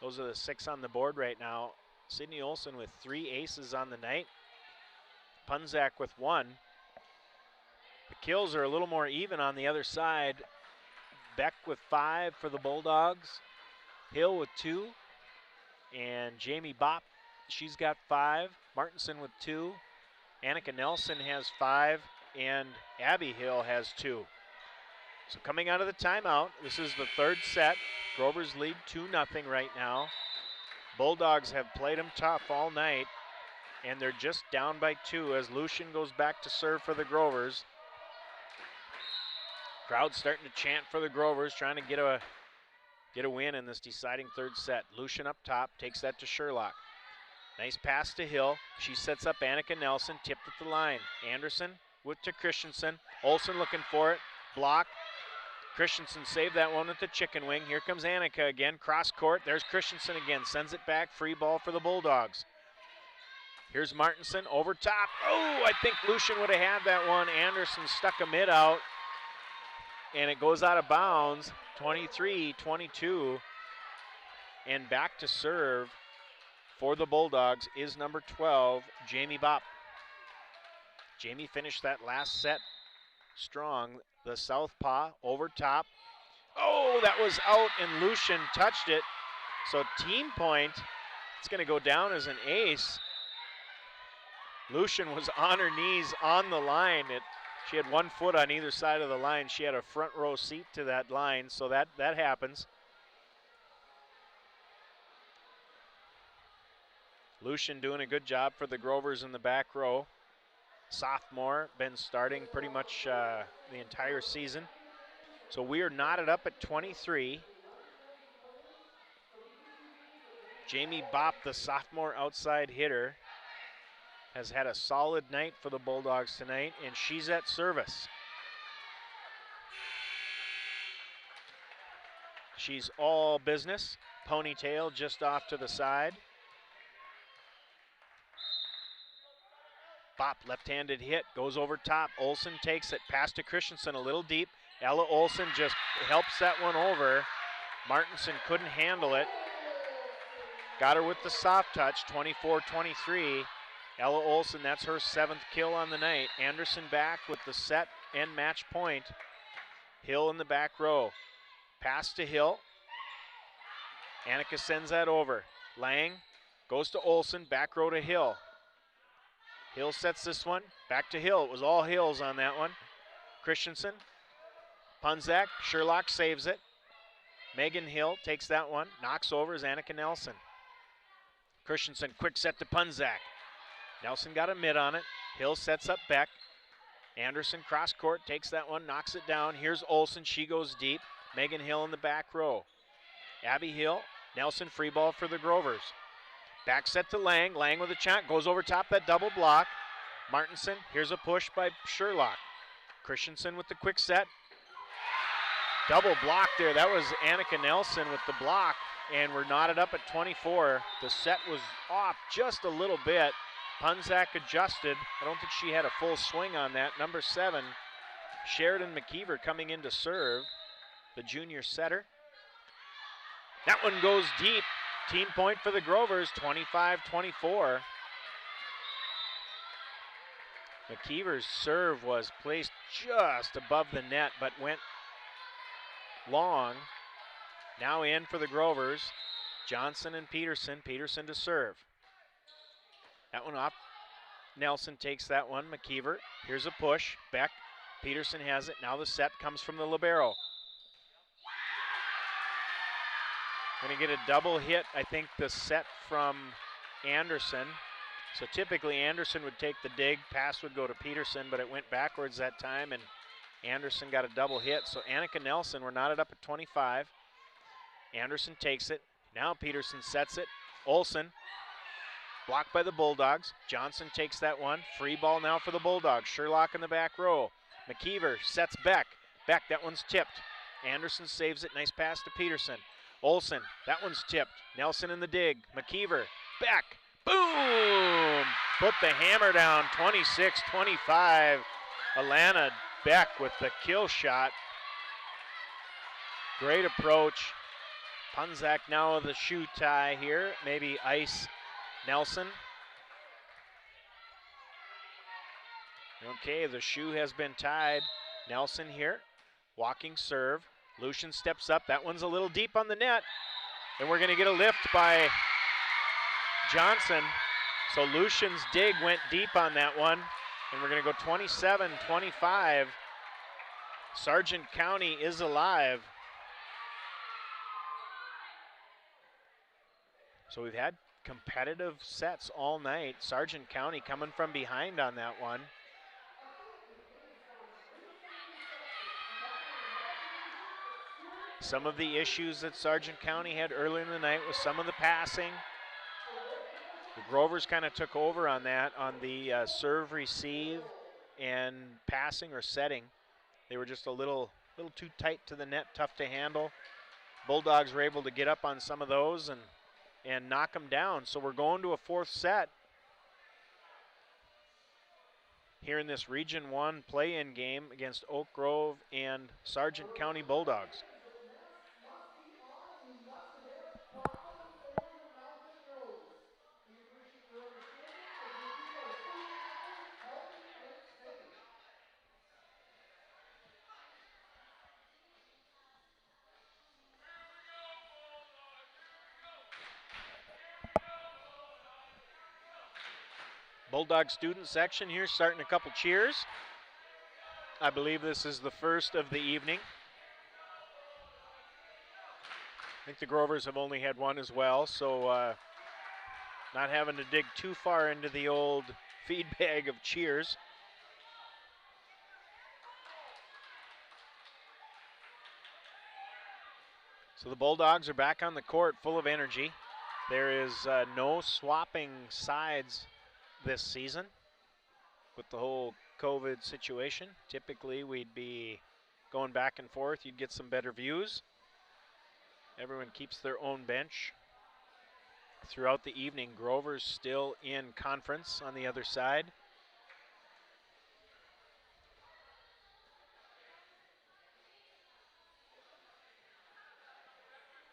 Those are the 6 on the board right now. Sydney Olsen with 3 aces on the night. Punzak with 1. The kills are a little more even on the other side. Beck with 5 for the Bulldogs. Hill with 2. And Jamie Bopp, she's got 5. Martinson with 2. Annika Nelson has 5. And Abby Hill has 2. So coming out of the timeout, this is the third set. Grovers lead 2-0 right now. Bulldogs have played them tough all night, and they're just down by 2 as Lucian goes back to serve for the Grovers. Crowd's starting to chant for the Grovers, trying to get a win in this deciding third set. Lucian up top, takes that to Sherlock. Nice pass to Hill. She sets up Annika Nelson, tipped at the line. Anderson with to Christensen. Olsen looking for it. Block. Christensen saved that one with the chicken wing. Here comes Annika again, cross court. There's Christensen again, sends it back, free ball for the Bulldogs. Here's Martinson over top. Oh, I think Lucian would have had that one. Anderson stuck a mid out, and it goes out of bounds, 23-22. And back to serve for the Bulldogs is number 12, Jamie Bopp. Jamie finished that last set strong. The southpaw over top. Oh, that was out, and Lucian touched it. So team point, it's going to go down as an ace. Lucian was on her knees on the line. She had 1 foot on either side of the line. She had a front row seat to that line, so that happens. Lucian doing a good job for the Grovers in the back row. Sophomore, been starting pretty much the entire season. So we are knotted up at 23. Jamie Bopp, the sophomore outside hitter, has had a solid night for the Bulldogs tonight, and she's at service. She's all business. Ponytail just off to the side. Bopp, left-handed hit, goes over top. Olsen takes it, pass to Christensen, a little deep. Ella Olsen just helps that one over. Martinson couldn't handle it. Got her with the soft touch, 24-23. Ella Olsen, that's her 7th kill on the night. Anderson back with the set and match point. Hill in the back row. Pass to Hill. Annika sends that over. Lang goes to Olsen, back row to Hill. Hill sets this one, back to Hill. It was all Hills on that one. Christensen, Punzak, Sherlock saves it. Megan Hill takes that one, knocks over is Annika Nelson. Christensen, quick set to Punzak. Nelson got a mid on it. Hill sets up Beck. Anderson cross court, takes that one, knocks it down. Here's Olsen, she goes deep. Megan Hill in the back row. Abby Hill, Nelson free ball for the Grovers. Back set to Lang, Lang with a chant, goes over top that double block. Martinson, here's a push by Sherlock. Christensen with the quick set. Double block there, that was Annika Nelson with the block, and we're knotted up at 24. The set was off just a little bit. Punzak adjusted. I don't think she had a full swing on that. Number 7, Sheridan McKeever coming in to serve, the junior setter. That one goes deep. Team point for the Grovers, 25-24. McKeever's serve was placed just above the net, but went long. Now in for the Grovers. Johnson and Peterson. Peterson to serve. That one off. Nelson takes that one. McKeever. Here's a push. Beck. Peterson has it. Now the set comes from the libero. Going to get a double hit, I think, the set from Anderson. So typically Anderson would take the dig. Pass would go to Peterson, but it went backwards that time, and Anderson got a double hit. So Annika Nelson, we're knotted up at 25. Anderson takes it. Now Peterson sets it. Olsen. Blocked by the Bulldogs. Johnson takes that one. Free ball now for the Bulldogs. Sherlock in the back row. McKeever sets Beck. Beck, that one's tipped. Anderson saves it. Nice pass to Peterson. Olsen, that one's tipped. Nelson in the dig. McKeever. Beck. Boom! Put the hammer down. 26-25. Alana Beck with the kill shot. Great approach. Punzak now with a shoe tie here. Maybe ice Nelson. Okay, the shoe has been tied. Nelson here, walking serve. Lucian steps up. That one's a little deep on the net. And we're going to get a lift by Johnson. So Lucian's dig went deep on that one. And we're going to go 27-25. Sargent County is alive. So we've had competitive sets all night. Sargent County coming from behind on that one. Some of the issues that Sargent County had earlier in the night was some of the passing. The Grovers kind of took over on that, on the serve, receive, and passing or setting. They were just a little too tight to the net, tough to handle. Bulldogs were able to get up on some of those and knock them down. So we're going to a fourth set here in this Region 1 play-in game against Oak Grove and Sargent County Bulldogs. Bulldog student section here starting a couple cheers. I believe this is the first of the evening. I think the Grovers have only had one as well, so not having to dig too far into the old feed bag of cheers. So the Bulldogs are back on the court full of energy. There is no swapping sides this season with the whole COVID situation. Typically we'd be going back and forth. You'd get some better views. Everyone keeps their own bench throughout the evening. Grover's still in conference on the other side.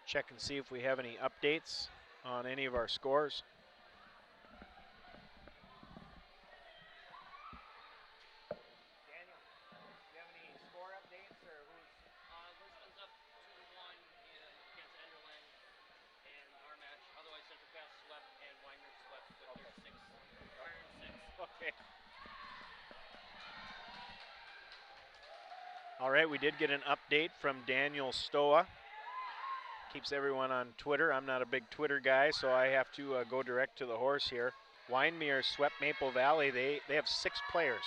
Check and see if we have any updates on any of our scores. All right, we did get an update from Daniel Stoa. Keeps everyone on Twitter. I'm not a big Twitter guy, so I have to go direct to the horse here. Wyndmere swept Maple Valley. They have 6 players.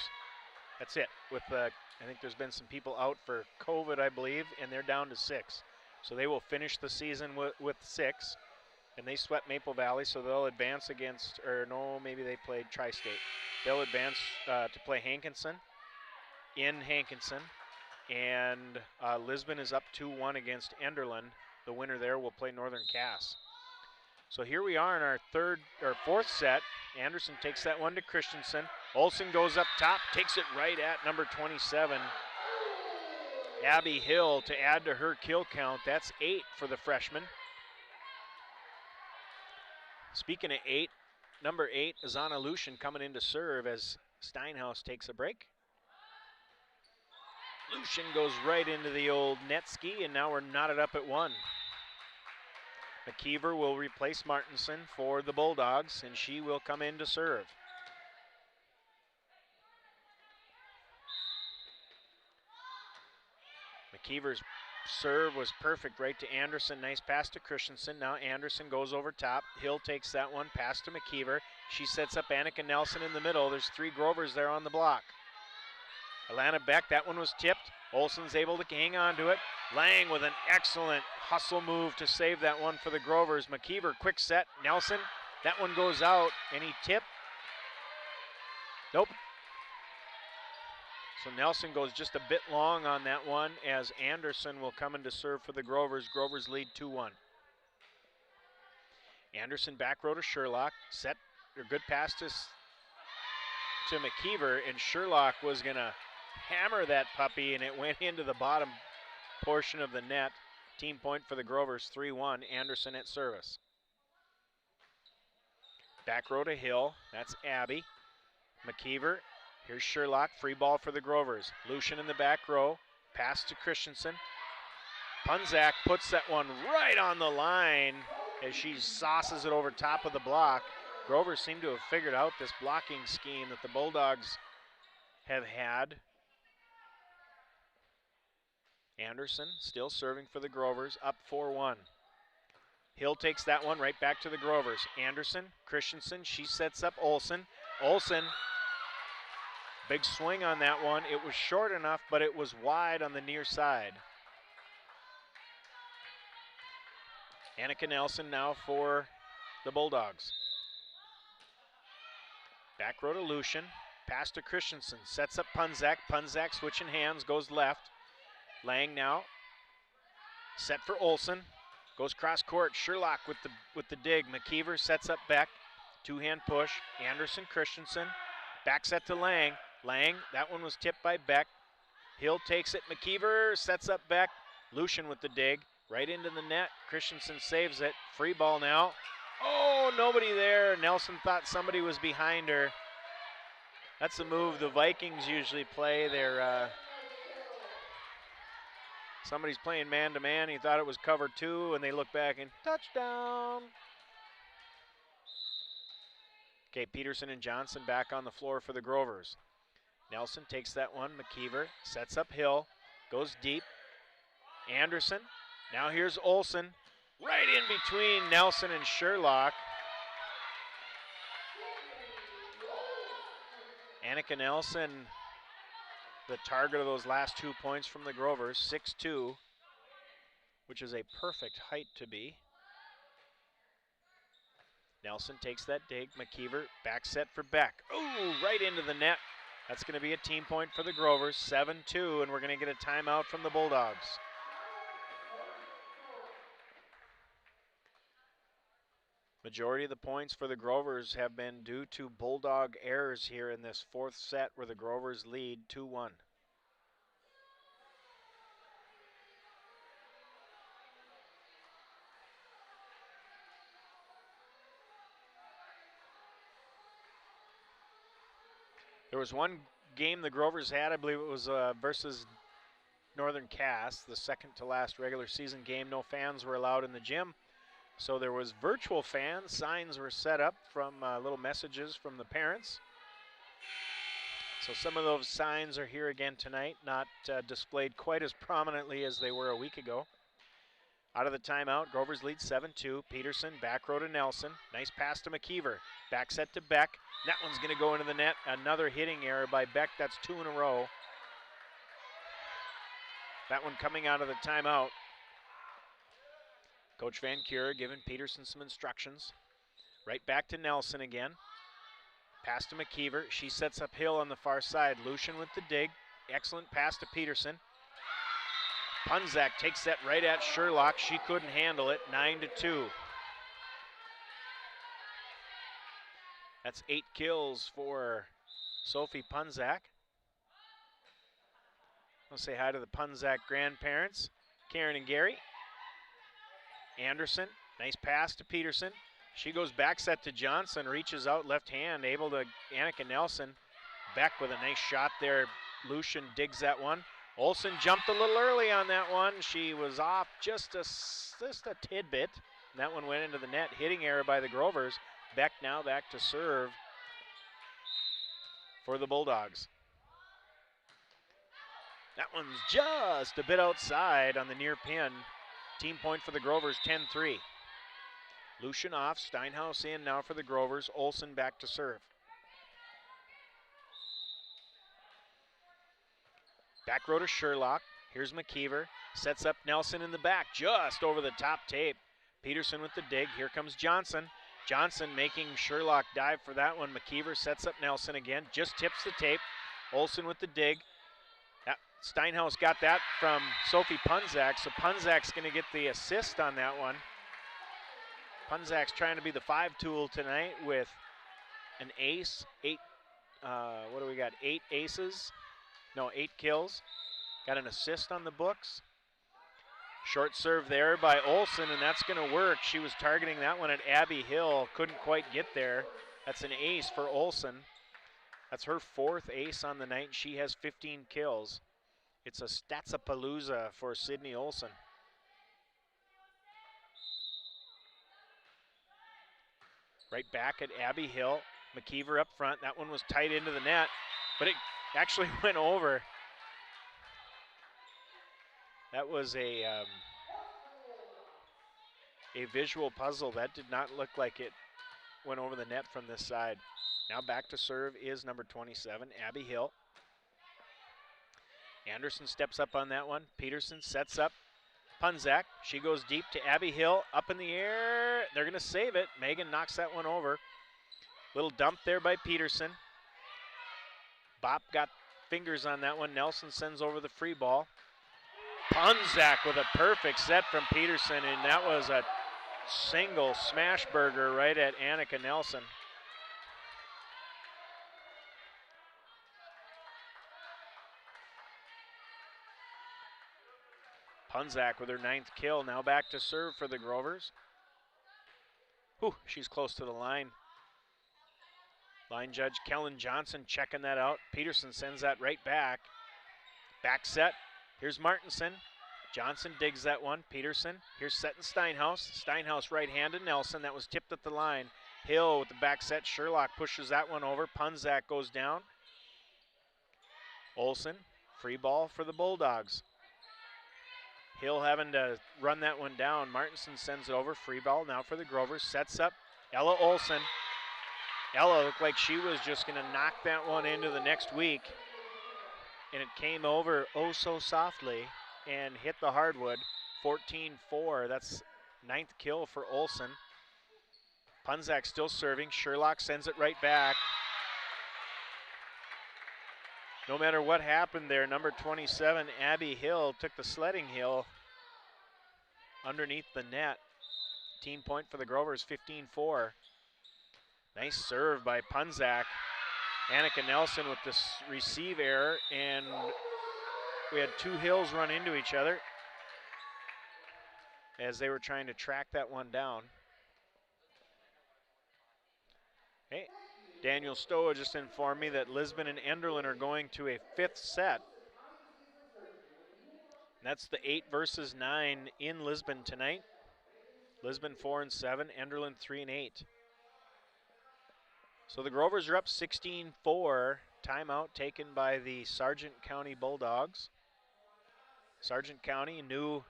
That's it. With I think there's been some people out for COVID, I believe, and they're down to 6. So they will finish the season with 6, and they swept Maple Valley, so they'll advance against, or no, maybe they played Tri-State. They'll advance to play Hankinson in Hankinson, and Lisbon is up 2-1 against Enderlin. The winner there will play Northern Cass. So here we are in our 4th set. Anderson takes that one to Christensen. Olsen goes up top, takes it right at number 27, Abby Hill, to add to her kill count. That's 8 for the freshman. Speaking of 8, number 8, Azana Lucian, coming in to serve as Steinhaus takes a break. Lucian goes right into the old net ski, and now we're knotted up at 1. McKeever will replace Martinson for the Bulldogs, and she will come in to serve. McKeever's serve was perfect right to Anderson. Nice pass to Christensen. Now Anderson goes over top. Hill takes that one, pass to McKeever. She sets up Annika Nelson in the middle. There's 3 Grovers there on the block. Alana Beck, that one was tipped. Olsen's able to hang on to it. Lang with an excellent hustle move to save that one for the Grovers. McKeever, quick set. Nelson, that one goes out. Any tip? Nope. So Nelson goes just a bit long on that one as Anderson will come in to serve for the Grovers. Grovers lead 2-1. Anderson back row to Sherlock. Set, or good pass to McKeever, and Sherlock was going to hammer that puppy, and it went into the bottom portion of the net. Team point for the Grovers, 3-1. Anderson at service. Back row to Hill. That's Abby. McKeever. Here's Sherlock. Free ball for the Grovers. Lucian in the back row. Pass to Christensen. Punzak puts that one right on the line as she sauces it over top of the block. Grovers seem to have figured out this blocking scheme that the Bulldogs have had. Anderson still serving for the Grovers, up 4-1. Hill takes that one right back to the Grovers. Anderson, Christensen, she sets up Olsen. Olsen, big swing on that one. It was short enough, but it was wide on the near side. Annika Nelson now for the Bulldogs. Back row to Lucian. Pass to Christensen. Sets up Punzak. Punzak switching hands, goes left. Lang now. Set for Olsen. Goes cross court. Sherlock with the dig. McKeever sets up Beck. 2-hand push. Anderson, Christensen. Back set to Lang. Lang, that one was tipped by Beck. Hill takes it. McKeever sets up Beck. Lucian with the dig. Right into the net. Christensen saves it. Free ball now. Oh, nobody there. Nelson thought somebody was behind her. That's a move the Vikings usually play. They're somebody's playing man-to-man. He thought it was cover 2, and they look back and touchdown. Okay, Peterson and Johnson back on the floor for the Grovers. Nelson takes that one. McKeever sets up Hill. Goes deep. Anderson. Now here's Olsen. Right in between Nelson and Sherlock. Annika Nelson, the target of those last 2 points from the Grovers, 6'2", which is a perfect height to be. Nelson takes that dig. McKeever, back set for Beck. Ooh, right into the net. That's going to be a team point for the Grovers, 7-2, and we're going to get a timeout from the Bulldogs. Majority of the points for the Grovers have been due to Bulldog errors here in this 4th set where the Grovers lead 2-1. There was one game the Grovers had, I believe it was versus Northern Cass, the second to last regular season game. No fans were allowed in the gym. So there was virtual fans. Signs were set up from little messages from the parents. So some of those signs are here again tonight, not displayed quite as prominently as they were a week ago. Out of the timeout, Grovers lead 7-2. Peterson, back row to Nelson. Nice pass to McKeever. Back set to Beck. That one's going to go into the net. Another hitting error by Beck. That's 2 in a row. That one coming out of the timeout. Coach Van Cure giving Peterson some instructions. Right back to Nelson again. Pass to McKeever. She sets up Hill on the far side. Lucian with the dig. Excellent pass to Peterson. Punzak takes that right at Sherlock. She couldn't handle it. 9-2. That's 8 kills for Sophie Punzak. I'll say hi to the Punzak grandparents, Karen and Gary. Anderson, nice pass to Peterson. She goes back set to Johnson, reaches out left hand, able to Annika Nelson. Beck with a nice shot there. Lucian digs that one. Olsen jumped a little early on that one. She was off just a tidbit. And that one went into the net. Hitting error by the Grovers. Beck now back to serve for the Bulldogs. That one's just a bit outside on the near pin. Team point for the Grovers, 10-3. Lucian off, Steinhaus in now for the Grovers. Olsen back to serve. Back row to Sherlock. Here's McKeever. Sets up Nelson in the back, just over the top tape. Peterson with the dig. Here comes Johnson. Johnson making Sherlock dive for that one. McKeever sets up Nelson again. Just tips the tape. Olsen with the dig. Steinhaus got that from Sophie Punzak, so Punzak's going to get the assist on that one. Punzak's trying to be the 5 tool tonight with an ace. 8 aces? No, 8 kills. Got an assist on the books. Short serve there by Olsen, and that's going to work. She was targeting that one at Abby Hill. Couldn't quite get there. That's an ace for Olsen. That's her 4th ace on the night. She has 15 kills. It's a Statsapalooza for Sydney Olsen. Right back at Abby Hill. McKeever up front. That one was tight into the net, but it actually went over. That was a visual puzzle. That did not look like it went over the net from this side. Now back to serve is number 27, Abby Hill. Anderson steps up on that one. Peterson sets up Punzak. She goes deep to Abby Hill. Up in the air. They're going to save it. Megan knocks that one over. Little dump there by Peterson. Bop got fingers on that one. Nelson sends over the free ball. Punzak with a perfect set from Peterson, and that was a single smash burger right at Annika Nelson. Punzak with her 9th kill, now back to serve for the Grovers. Whew, she's close to the line. Line judge Kellen Johnson checking that out. Peterson sends that right back. Back set, here's Martinson. Johnson digs that one, Peterson. Here's set in Steinhaus. Steinhaus right-handed Nelson, that was tipped at the line. Hill with the back set, Sherlock pushes that one over. Punzak goes down. Olsen, free ball for the Bulldogs. Hill having to run that one down. Martinson sends it over. Free ball now for the Grovers. Sets up Ella Olsen. Ella looked like she was just going to knock that one into the next week. And it came over oh so softly and hit the hardwood. 14-4. That's 9th kill for Olsen. Punzak still serving. Sherlock sends it right back. No matter what happened there, number 27, Abby Hill, took the sledding hill underneath the net. Team point for the Grovers, 15-4. Nice serve by Punzak. Annika Nelson with this receive error, and we had 2 Hills run into each other as they were trying to track that one down. Hey. Daniel Stowa just informed me that Lisbon and Enderlin are going to a 5th set. And that's the 8 versus 9 in Lisbon tonight. Lisbon 4-7, Enderlin 3-8. So the Grovers are up 16-4 timeout taken by the Sargent County Bulldogs. Sargent County, a new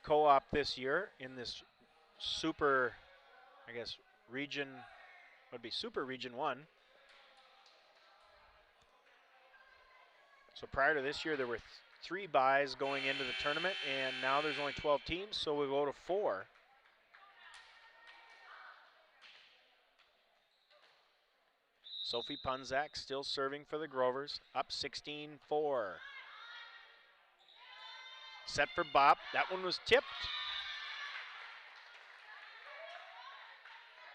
co-op this year in this super, I guess, region, would be Super Region 1. So prior to this year, there were 3 byes going into the tournament, and now there's only 12 teams, so we go to 4. Sophie Punzak still serving for the Grovers, up 16-4. Set for Bop, that one was tipped.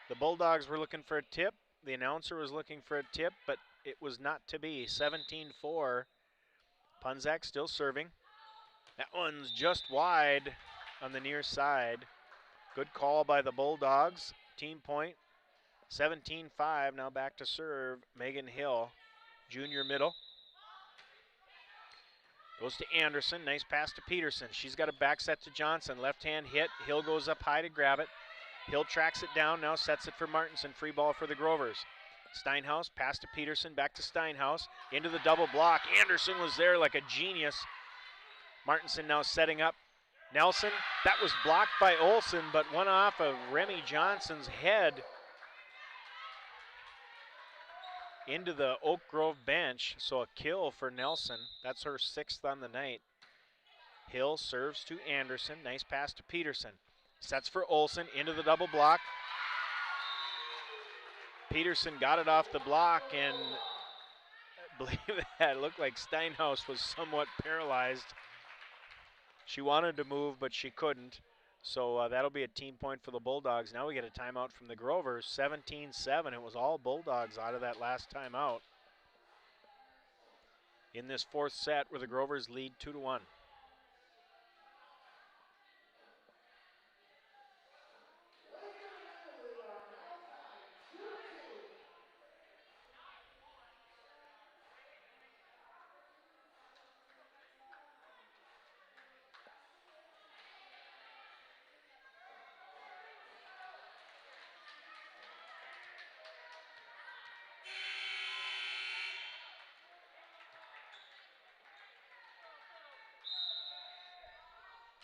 The Bulldogs were looking for a tip. The announcer was looking for a tip, but it was not to be. 17-4. Punzak still serving. That one's just wide on the near side. Good call by the Bulldogs. Team point. 17-5. Now back to serve. Megan Hill, junior middle. Goes to Anderson. Nice pass to Peterson. She's got a back set to Johnson. Left hand hit. Hill goes up high to grab it. Hill tracks it down, now sets it for Martinson. Free ball for the Grovers. Steinhaus, pass to Peterson, back to Steinhaus. Into the double block. Anderson was there like a genius. Martinson now setting up. Nelson, that was blocked by Olsen, but one off of Remy Johnson's head into the Oak Grove bench. So a kill for Nelson. That's her 6th on the night. Hill serves to Anderson. Nice pass to Peterson. Sets for Olsen into the double block. Peterson got it off the block, and I believe that it looked like Steinhaus was somewhat paralyzed. She wanted to move, but she couldn't. So that'll be a team point for the Bulldogs. Now we get a timeout from the Grovers, 17-7. It was all Bulldogs out of that last timeout in this 4th set where the Grovers lead 2-1.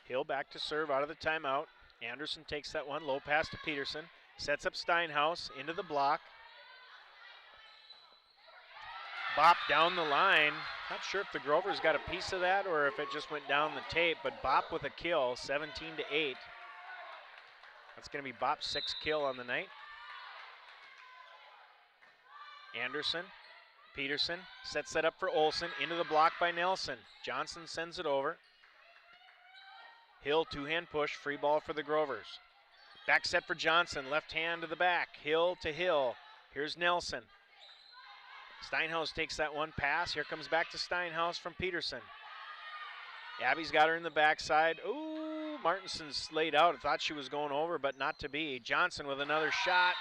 Hill back to serve out of the timeout. Anderson takes that one, low pass to Peterson. Sets up Steinhaus into the block. Bop down the line. Not sure if the Grovers got a piece of that or if it just went down the tape, but Bop with a kill, 17-8. That's going to be Bop's 6th kill on the night. Anderson, Peterson sets that up for Olsen, into the block by Nelson. Johnson sends it over. Hill, 2-hand push, free ball for the Grovers. Back set for Johnson, left hand to the back. Hill to Hill. Here's Nelson. Steinhaus takes that one pass. Here comes back to Steinhaus from Peterson. Abby's got her in the backside. Ooh, Martinson's laid out. I thought she was going over, but not to be. Johnson with another shot.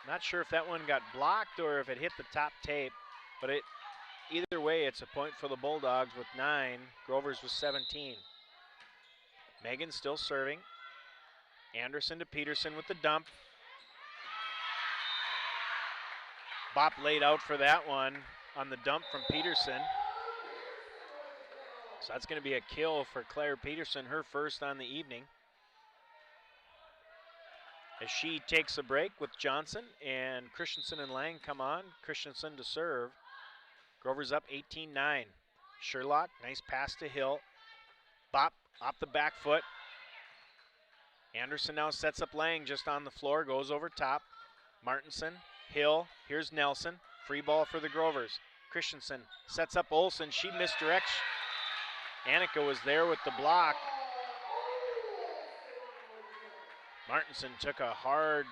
Not sure if that one got blocked or if it hit the top tape, but either way, it's a point for the Bulldogs with 9. Grovers with 17. Megan still serving. Anderson to Peterson with the dump. Bop laid out for that one on the dump from Peterson. So that's going to be a kill for Claire Peterson, her 1st on the evening. As she takes a break with Johnson and Christensen and Lang come on. Christensen to serve. Grovers up 18-9. Sherlock, nice pass to Hill. Bop off the back foot. Anderson now sets up Lang just on the floor, goes over top. Martinson, Hill, here's Nelson. Free ball for the Grovers. Christensen sets up Olsen, she misdirects. Annika was there with the block. Martinson took a hard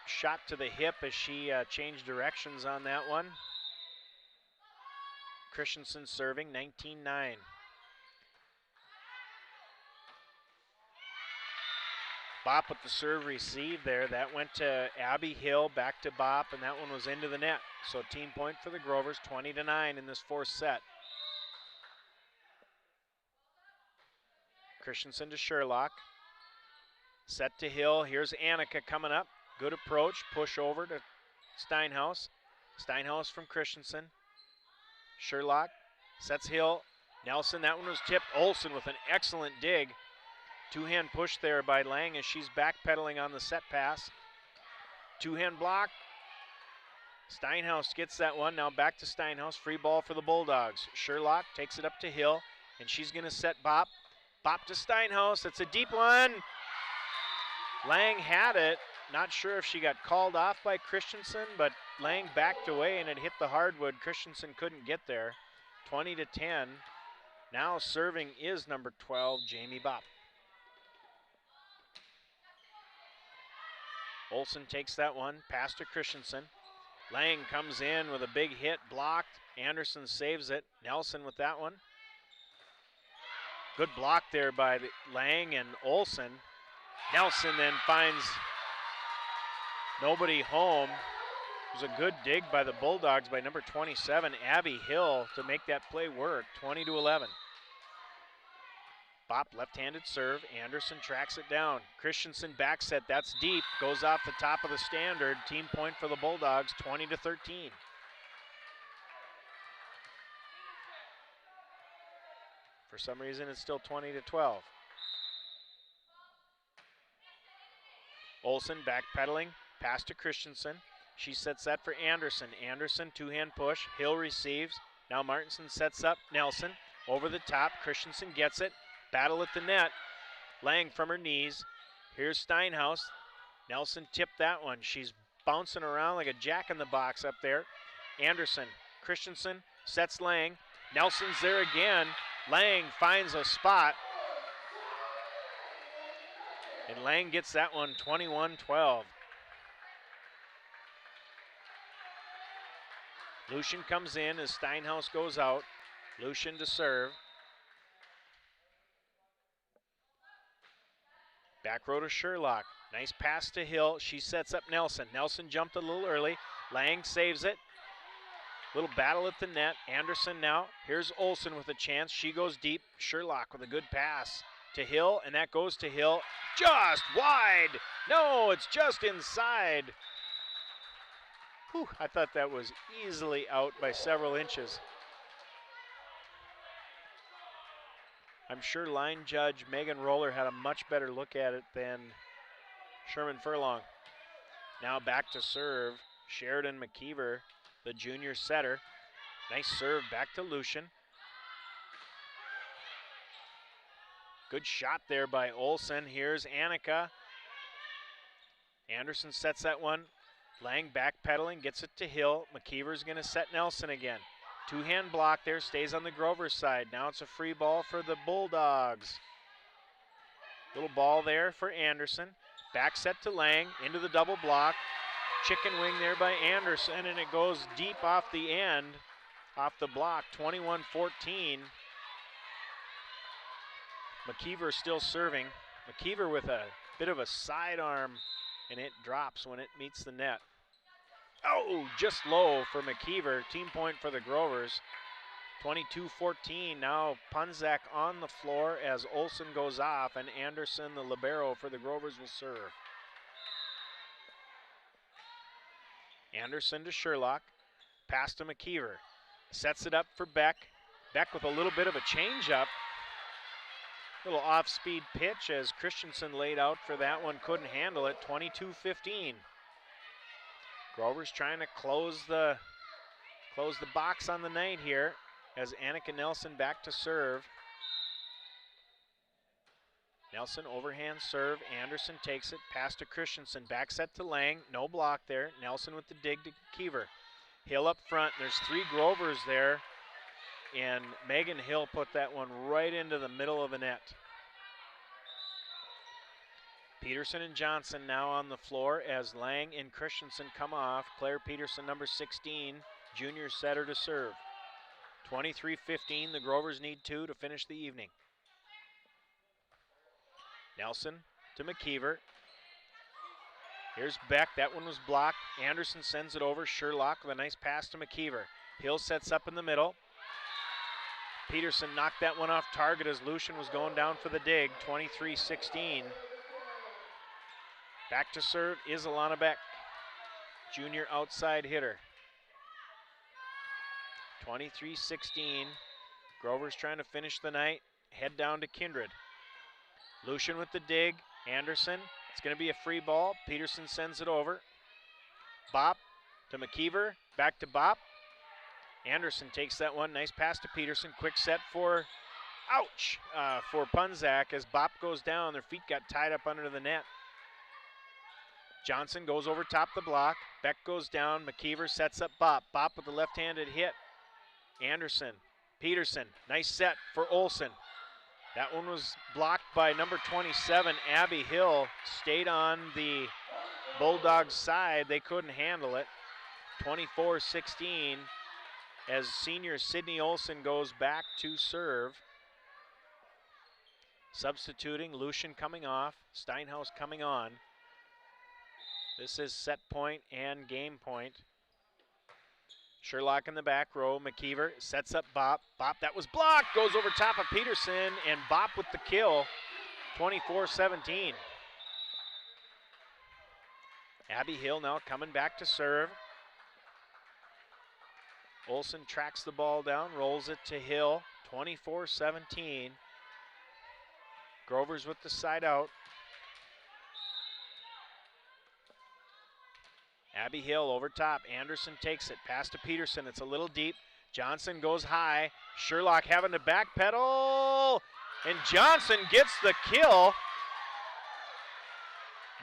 shot to the hip as she changed directions on that one. Christensen serving, 19-9. Bop with the serve receive there. That went to Abby Hill, back to Bop, and that one was into the net. So team point for the Grovers, 20-9 in this 4th set. Christensen to Sherlock. Set to Hill. Here's Annika coming up. Good approach, push over to Steinhaus. Steinhaus from Christensen. Sherlock sets Hill. Nelson, that one was tipped. Olsen with an excellent dig. Two-hand push there by Lang as she's backpedaling on the set pass. Two-hand block. Steinhaus gets that one. Now back to Steinhaus. Free ball for the Bulldogs. Sherlock takes it up to Hill, and she's going to set Bop. Bop to Steinhaus. It's a deep one. Lang had it. Not sure if she got called off by Christensen, but Lang backed away and it hit the hardwood. Christensen couldn't get there. 20-10. Now serving is number 12, Jamie Bop. Olsen takes that one, pass to Christensen. Lang comes in with a big hit, blocked. Anderson saves it. Nelson with that one. Good block there by Lang and Olsen. Nelson then finds nobody home. It was a good dig by the Bulldogs by number 27, Abby Hill, to make that play work, 20-11. Bop, left-handed serve. Anderson tracks it down. Christensen back set, that's deep. Goes off the top of the standard. Team point for the Bulldogs, 20-13. For some reason, it's still 20-12. Olsen backpedaling, pass to Christensen. She sets that for Anderson. Anderson, two-hand push. Hill receives. Now Martinson sets up Nelson. Over the top, Christensen gets it. Battle at the net. Lang from her knees. Here's Steinhaus. Nelson tipped that one. She's bouncing around like a jack-in-the-box up there. Anderson, Christensen sets Lang. Nelson's there again. Lang finds a spot. And Lang gets that one, 21-12. Lucian comes in as Steinhaus goes out. Lucian to serve. Back row to Sherlock. Nice pass to Hill. She sets up Nelson. Nelson jumped a little early. Lang saves it. Little battle at the net. Anderson now. Here's Olsen with a chance. She goes deep. Sherlock with a good pass to Hill, and that goes to Hill. Just wide. No, it's just inside. Whew, I thought that was easily out by several inches. I'm sure line judge Megan Roller had a much better look at it than Sherman Furlong. Now back to serve, Sheridan McKeever, the junior setter. Nice serve back to Lucian. Good shot there by Olsen. Here's Annika. Anderson sets that one. Lang backpedaling, gets it to Hill. McKeever's going to set Nelson again. Two-hand block there, stays on the Grover side. Now it's a free ball for the Bulldogs. Little ball there for Anderson. Back set to Lang, into the double block. Chicken wing there by Anderson, and it goes deep off the end, off the block, 21-14. McKeever still serving. McKeever with a bit of a sidearm, and it drops when it meets the net. Oh, just low for McKeever. Team point for the Grovers. 22-14. Now Punzak on the floor as Olsen goes off, and Anderson, the libero for the Grovers, will serve. Anderson to Sherlock. Pass to McKeever. Sets it up for Beck. Beck with a little bit of a changeup. Little off-speed pitch as Christensen laid out for that one. Couldn't handle it. 22-15. Grover's trying to close the box on the night here as Annika Nelson back to serve. Nelson overhand serve. Anderson takes it. Pass to Christensen. Back set to Lang. No block there. Nelson with the dig to Keever. Hill up front. There's three Grovers there. And Megan Hill put that one right into the middle of the net. Peterson and Johnson now on the floor as Lang and Christensen come off. Claire Peterson, number 16, junior setter to serve. 23-15, the Grovers need two to finish the evening. Nelson to McKeever. Here's Beck, that one was blocked. Anderson sends it over. Sherlock with a nice pass to McKeever. Hill sets up in the middle. Peterson knocked that one off target as Lucian was going down for the dig, 23-16. Back to serve is Alana Beck, junior outside hitter. 23-16. Grover's trying to finish the night. Head down to Kindred. Lucian with the dig. Anderson. It's going to be a free ball. Peterson sends it over. Bop to McKeever. Back to Bop. Anderson takes that one. Nice pass to Peterson. Quick set for, ouch, for Punzak as Bop goes down. Their feet got tied up under the net. Johnson goes over top the block. Beck goes down. McKeever sets up Bop. Bop with the left-handed hit. Anderson. Peterson. Nice set for Olsen. That one was blocked by number 27, Abby Hill. Stayed on the Bulldogs' side. They couldn't handle it. 24-16 as senior Sydney Olsen goes back to serve. Substituting, Lucian coming off, Steinhaus coming on. This is set point and game point. Sherlock in the back row. McKeever sets up Bop. Bop, that was blocked, goes over top of Peterson, and Bop with the kill. 24-17. Abby Hill now coming back to serve. Olsen tracks the ball down, rolls it to Hill. 24-17. Grover's with the side out. Abby Hill over top. Anderson takes it. Pass to Peterson. It's a little deep. Johnson goes high. Sherlock having to backpedal. And Johnson gets the kill.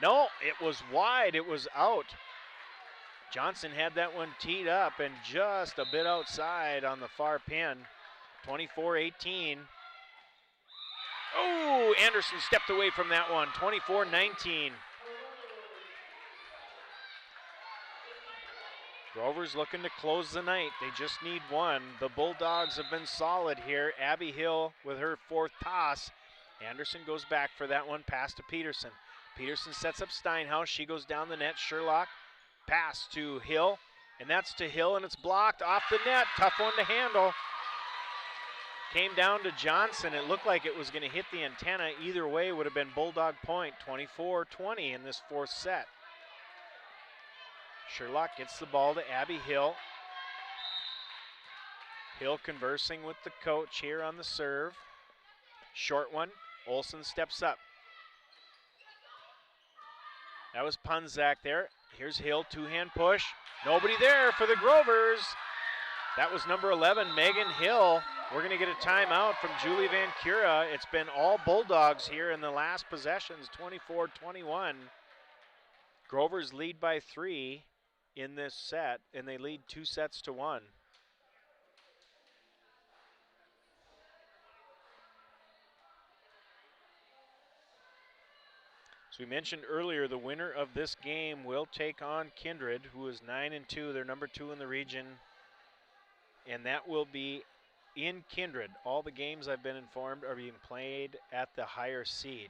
No, it was wide. It was out. Johnson had that one teed up and just a bit outside on the far pin. 24-18. Oh, Anderson stepped away from that one. 24-19. Grover's looking to close the night. They just need one. The Bulldogs have been solid here. Abby Hill with her fourth toss. Anderson goes back for that one. Pass to Peterson. Peterson sets up Steinhaus. She goes down the net. Sherlock. Pass to Hill. And that's to Hill, and it's blocked off the net. Tough one to handle. Came down to Johnson. It looked like it was going to hit the antenna. Either way would have been Bulldog point. 24-20 in this fourth set. Sherlock gets the ball to Abby Hill. Hill conversing with the coach here on the serve. Short one. Olsen steps up. That was Punzak there. Here's Hill, two-hand push. Nobody there for the Grovers. That was number 11, Megan Hill. We're going to get a timeout from Julie Van Cura. It's been all Bulldogs here in the last possessions, 24-21. Grovers lead by 3 in this set, and they lead 2-1. So we mentioned earlier the winner of this game will take on Kindred, who is 9-2. They're number 2 in the region, and that will be in Kindred. All the games I've been informed are being played at the higher seed.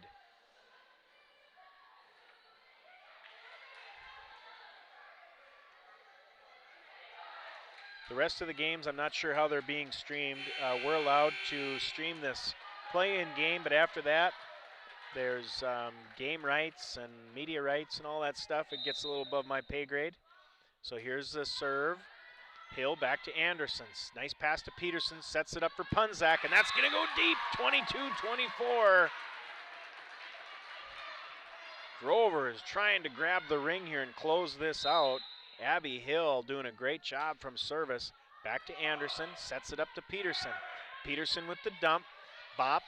The rest of the games, I'm not sure how they're being streamed. We're allowed to stream this play-in game, but after that, there's game rights and media rights and all that stuff. It gets a little above my pay grade. So here's the serve. Hill back to Anderson. Nice pass to Peterson. Sets it up for Punzak, and that's going to go deep. 22-24. Grover is trying to grab the ring here and close this out. Abby Hill doing a great job from service. Back to Anderson. Sets it up to Peterson. Peterson with the dump. Bop.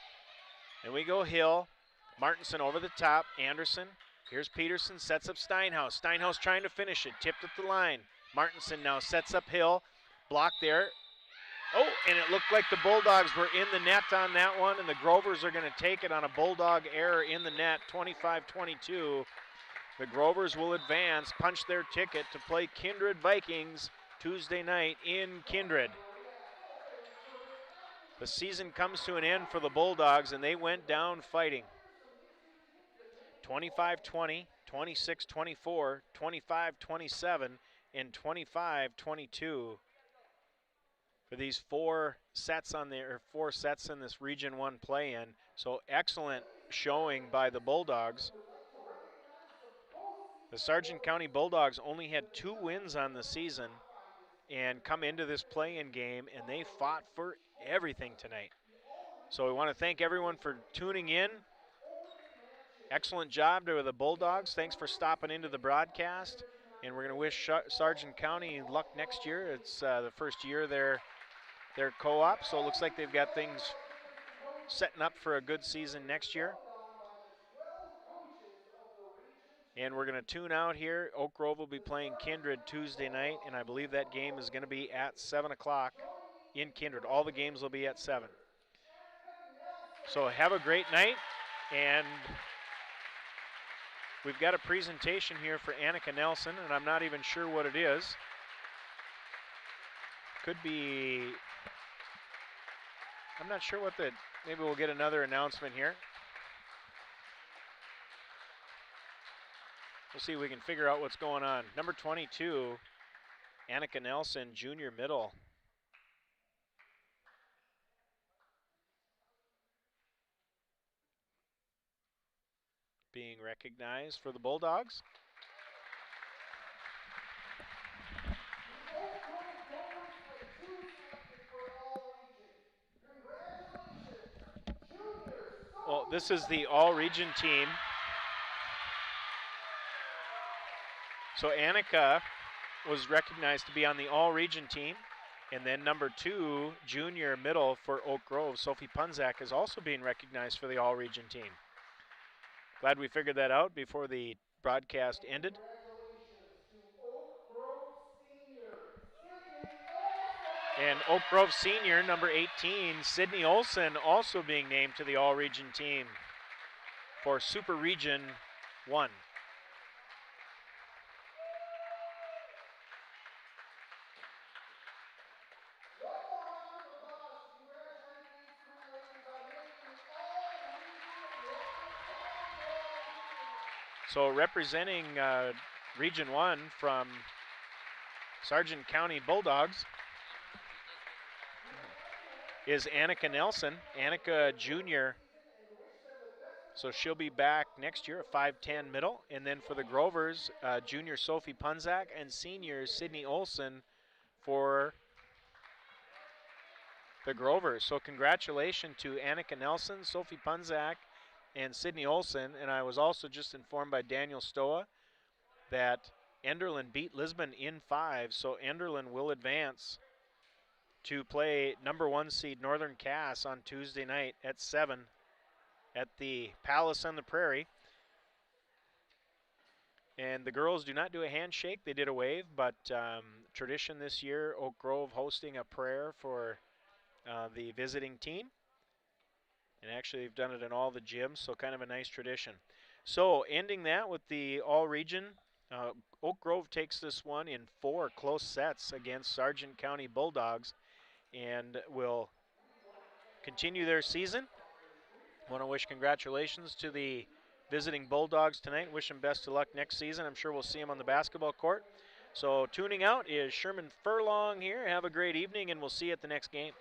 And we go Hill. Martinson over the top. Anderson. Here's Peterson. Sets up Steinhaus. Steinhaus trying to finish it. Tipped at the line. Martinson now sets up Hill. Block there. Oh, and it looked like the Bulldogs were in the net on that one, and the Grovers are going to take it on a Bulldog error in the net, 25-22. The Grovers will advance, punch their ticket to play Kindred Vikings Tuesday night in Kindred. The season comes to an end for the Bulldogs, and they went down fighting. 25-20, 26-24, 25-27, and 25-22 for these 4 sets on there, or 4 sets in this Region 1 play-in. So excellent showing by the Bulldogs. The Sargent County Bulldogs only had 2 wins on the season and come into this play-in game, and they fought for everything tonight. So we want to thank everyone for tuning in. Excellent job to the Bulldogs. Thanks for stopping into the broadcast. And we're going to wish Sargent County luck next year. It's the first year they're co-op, so it looks like they've got things setting up for a good season next year. And we're going to tune out here. Oak Grove will be playing Kindred Tuesday night, and I believe that game is going to be at 7 o'clock in Kindred. All the games will be at 7. So have a great night, and we've got a presentation here for Annika Nelson, and I'm not even sure what it is. Could be, I'm not sure what maybe we'll get another announcement here. We'll see if we can figure out what's going on. Number 22, Annika Nelson, junior middle. Being recognized for the Bulldogs. Well, this is the all-region team. So Annika was recognized to be on the all-region team. And then number 2, junior middle for Oak Grove, Sophie Punzak, is also being recognized for the all-region team. Glad we figured that out before the broadcast ended. And Oak Grove senior, number 18, Sydney Olson, also being named to the all-region team for Super Region 1. So representing Region 1 from Sargent County Bulldogs is Annika Nelson, Annika Junior. So she'll be back next year at 5'10" middle. And then for the Grovers, junior Sophie Punzak and senior Sydney Olson for the Grovers. So congratulations to Annika Nelson, Sophie Punzak, and Sydney Olson. And I was also just informed by Daniel Stoa that Enderlin beat Lisbon in 5, so Enderlin will advance to play number 1 seed Northern Cass on Tuesday night at 7 at the Palace on the Prairie. And the girls do not do a handshake, they did a wave, but tradition this year, Oak Grove hosting a prayer for the visiting team. And actually they've done it in all the gyms, so kind of a nice tradition. So ending that with the all-region, Oak Grove takes this one in 4 close sets against Sargent County Bulldogs and will continue their season. I want to wish congratulations to the visiting Bulldogs tonight. Wish them best of luck next season. I'm sure we'll see them on the basketball court. So tuning out is Sherman Furlong here. Have a great evening, and we'll see you at the next game.